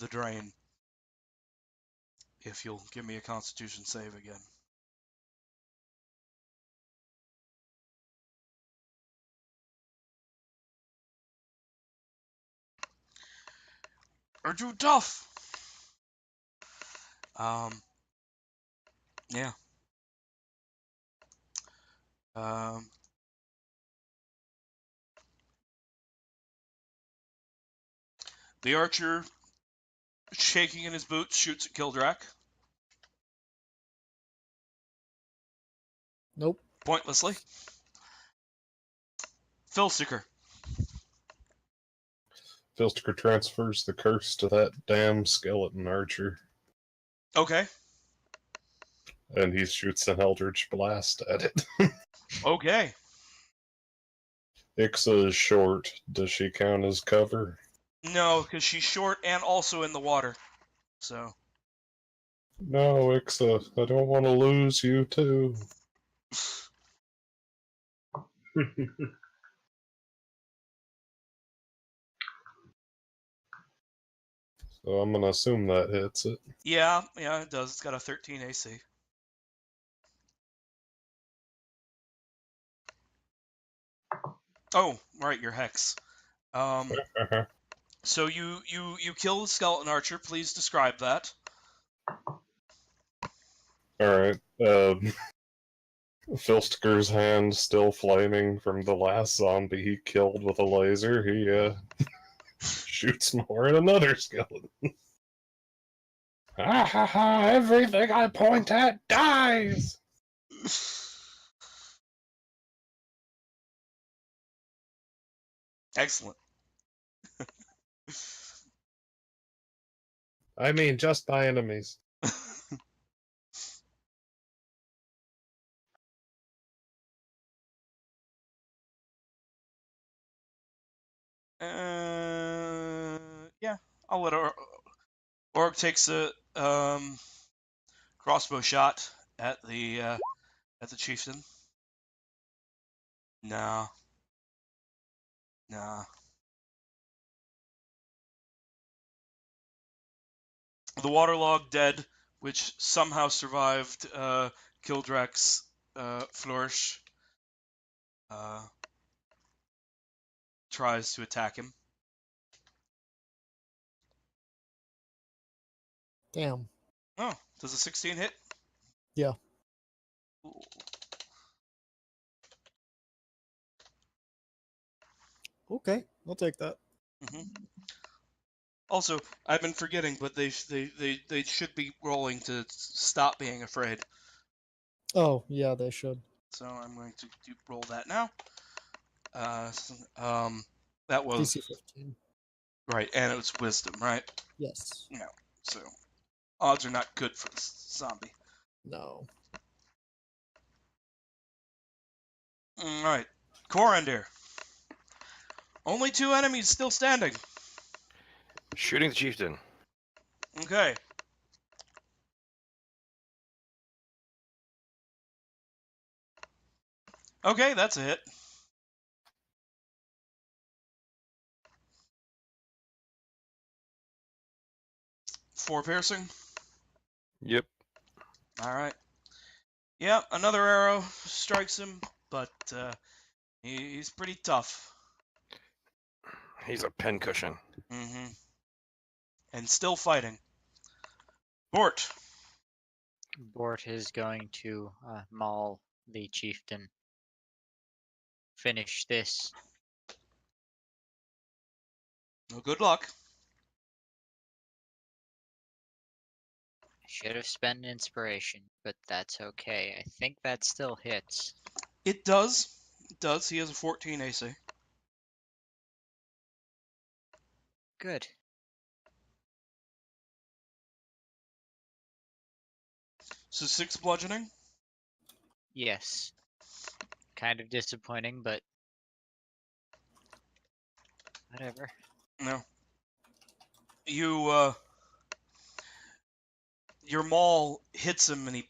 drain. If you'll give me a Constitution save again. Or do tough. Yeah. The archer, shaking in his boots, shoots at Kildrak. Nope. Pointlessly. Filsticker. Filsticker transfers the curse to that damn skeleton archer, Okay. and he shoots an Eldritch Blast at it. Okay. Ixa is short. Does she count as cover? No, because she's short and also in the water. So. No, Ixa, I don't want to lose you too. So I'm gonna assume that hits it. Yeah, it does. It's got a 13 AC. Oh, right, your hex. So you kill the skeleton archer. Please describe that. Alright. Filsticker's hand still flaming from the last zombie he killed with a laser. He shoots more at another skeleton. Ha ha ha! Everything I point at dies! Excellent. I mean, just by enemies. Yeah, I'll let Orc takes a crossbow shot at the chieftain. Nah. The waterlogged dead which somehow survived Kildrak's flourish, tries to attack him. Damn. Oh, does a 16 hit? Yeah. Ooh. Okay, I'll take that. hmm Also, I've been forgetting, but they should be rolling to stop being afraid. Oh, yeah, they should. So I'm going to roll that now. That was DC 15. right, and it was wisdom, right? Yes. No, so odds are not good for this zombie. No. All right, Corandir. Only 2 enemies still standing. Shooting the chieftain. Okay. Okay, that's a hit. Four piercing. Yep. All right. Yep, another arrow strikes him, but he's pretty tough. He's a pincushion. Mm-hmm. And still fighting. Bort. Bort is going to maul the chieftain. Finish this. Well, good luck. Should have spent inspiration, but that's okay. I think that still hits. It does. It does. He has a 14 AC. Good. So 6 bludgeoning. Yes. Kind of disappointing, but whatever. No. You your maul hits him, and he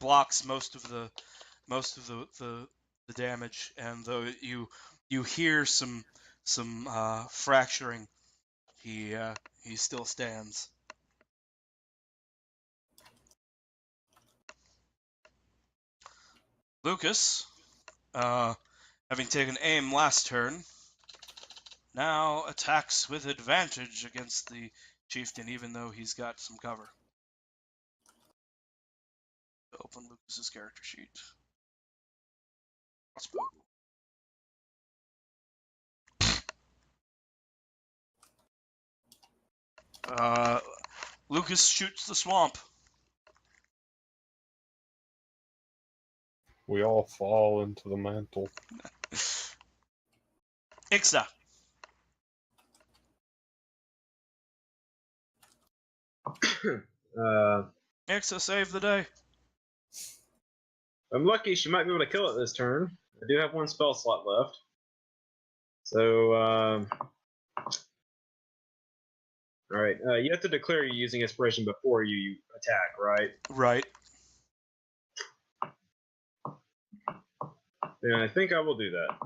blocks most of the damage, and though you hear some fracturing, he still stands. Lucas, having taken aim last turn, now attacks with advantage against the chieftain, even though he's got some cover. Open Lucas's character sheet. Lucas shoots the swamp. We all fall into the mantle. Ixa. Ixa, save the day. I'm lucky she might be able to kill it this turn. I do have 1 spell slot left. So, alright, you have to declare you're using inspiration before you attack, right? Right. And I think I will do that.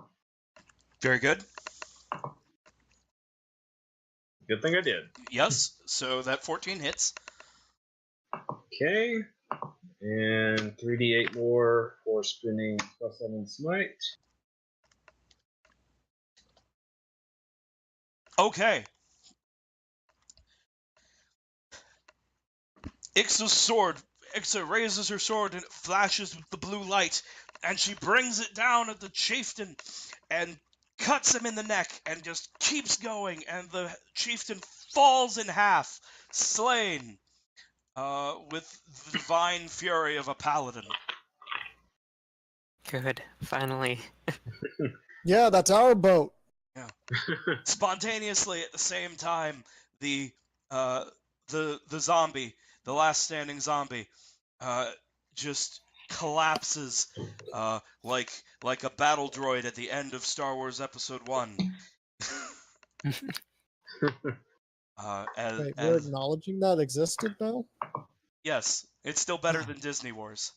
Very good. Good thing I did. Yes, so that 14 hits. Okay. And 3d8 more for spinning +7 smite. Okay. Ixa raises her sword and it flashes with the blue light, and she brings it down at the chieftain and cuts him in the neck and just keeps going, and the chieftain falls in half, slain, with the divine fury of a paladin. Good. Finally. Yeah, that's our boat. Spontaneously at the same time, the zombie, the last standing zombie, just collapses like a battle droid at the end of Star Wars Episode 1. Wait, we're acknowledging that existed now? Yes, it's still better than Disney Wars.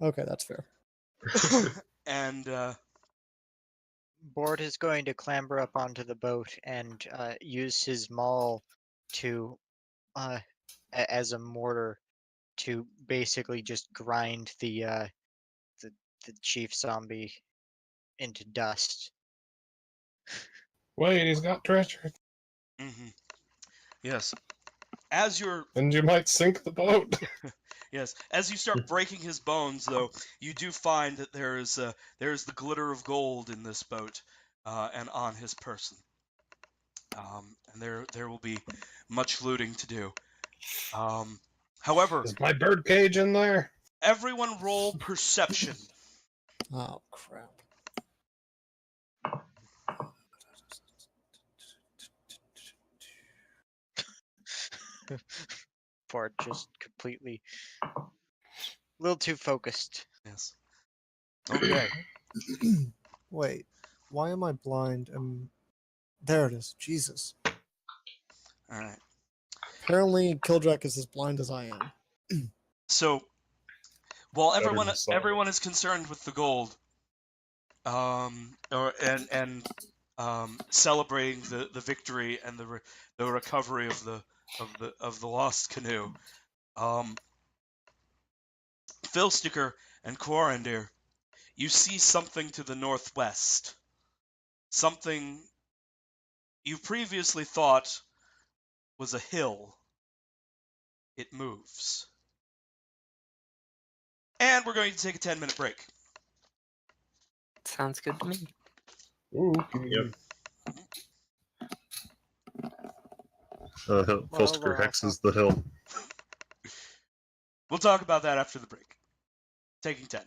Okay, that's fair. And Bort is going to clamber up onto the boat and use his maul to as a mortar to basically just grind the chief zombie into dust. Wait, he's got treasure. Mm-hmm. Yes. As you're And you might sink the boat. Yes, as you start breaking his bones, though, you do find that there is the glitter of gold in this boat, and on his person. And there will be much looting to do. However, Is my bird cage in there? everyone roll perception. Oh crap. Bart just completely a little too focused. Yes. Okay. Wait, why am I blind? There it is. Jesus. All right. Apparently, Kildrak is as blind as I am. So, while Better everyone than Saul. everyone is concerned with the gold, celebrating the victory and the recovery of the lost canoe, Filsticker and Quarandir, you see something to the northwest. Something you previously thought was a hill. It moves. And we're going to take a 10-minute break. Sounds good to me. Ooh. Yep. Filster hexes the hill. We'll talk about that after the break. Taking 10.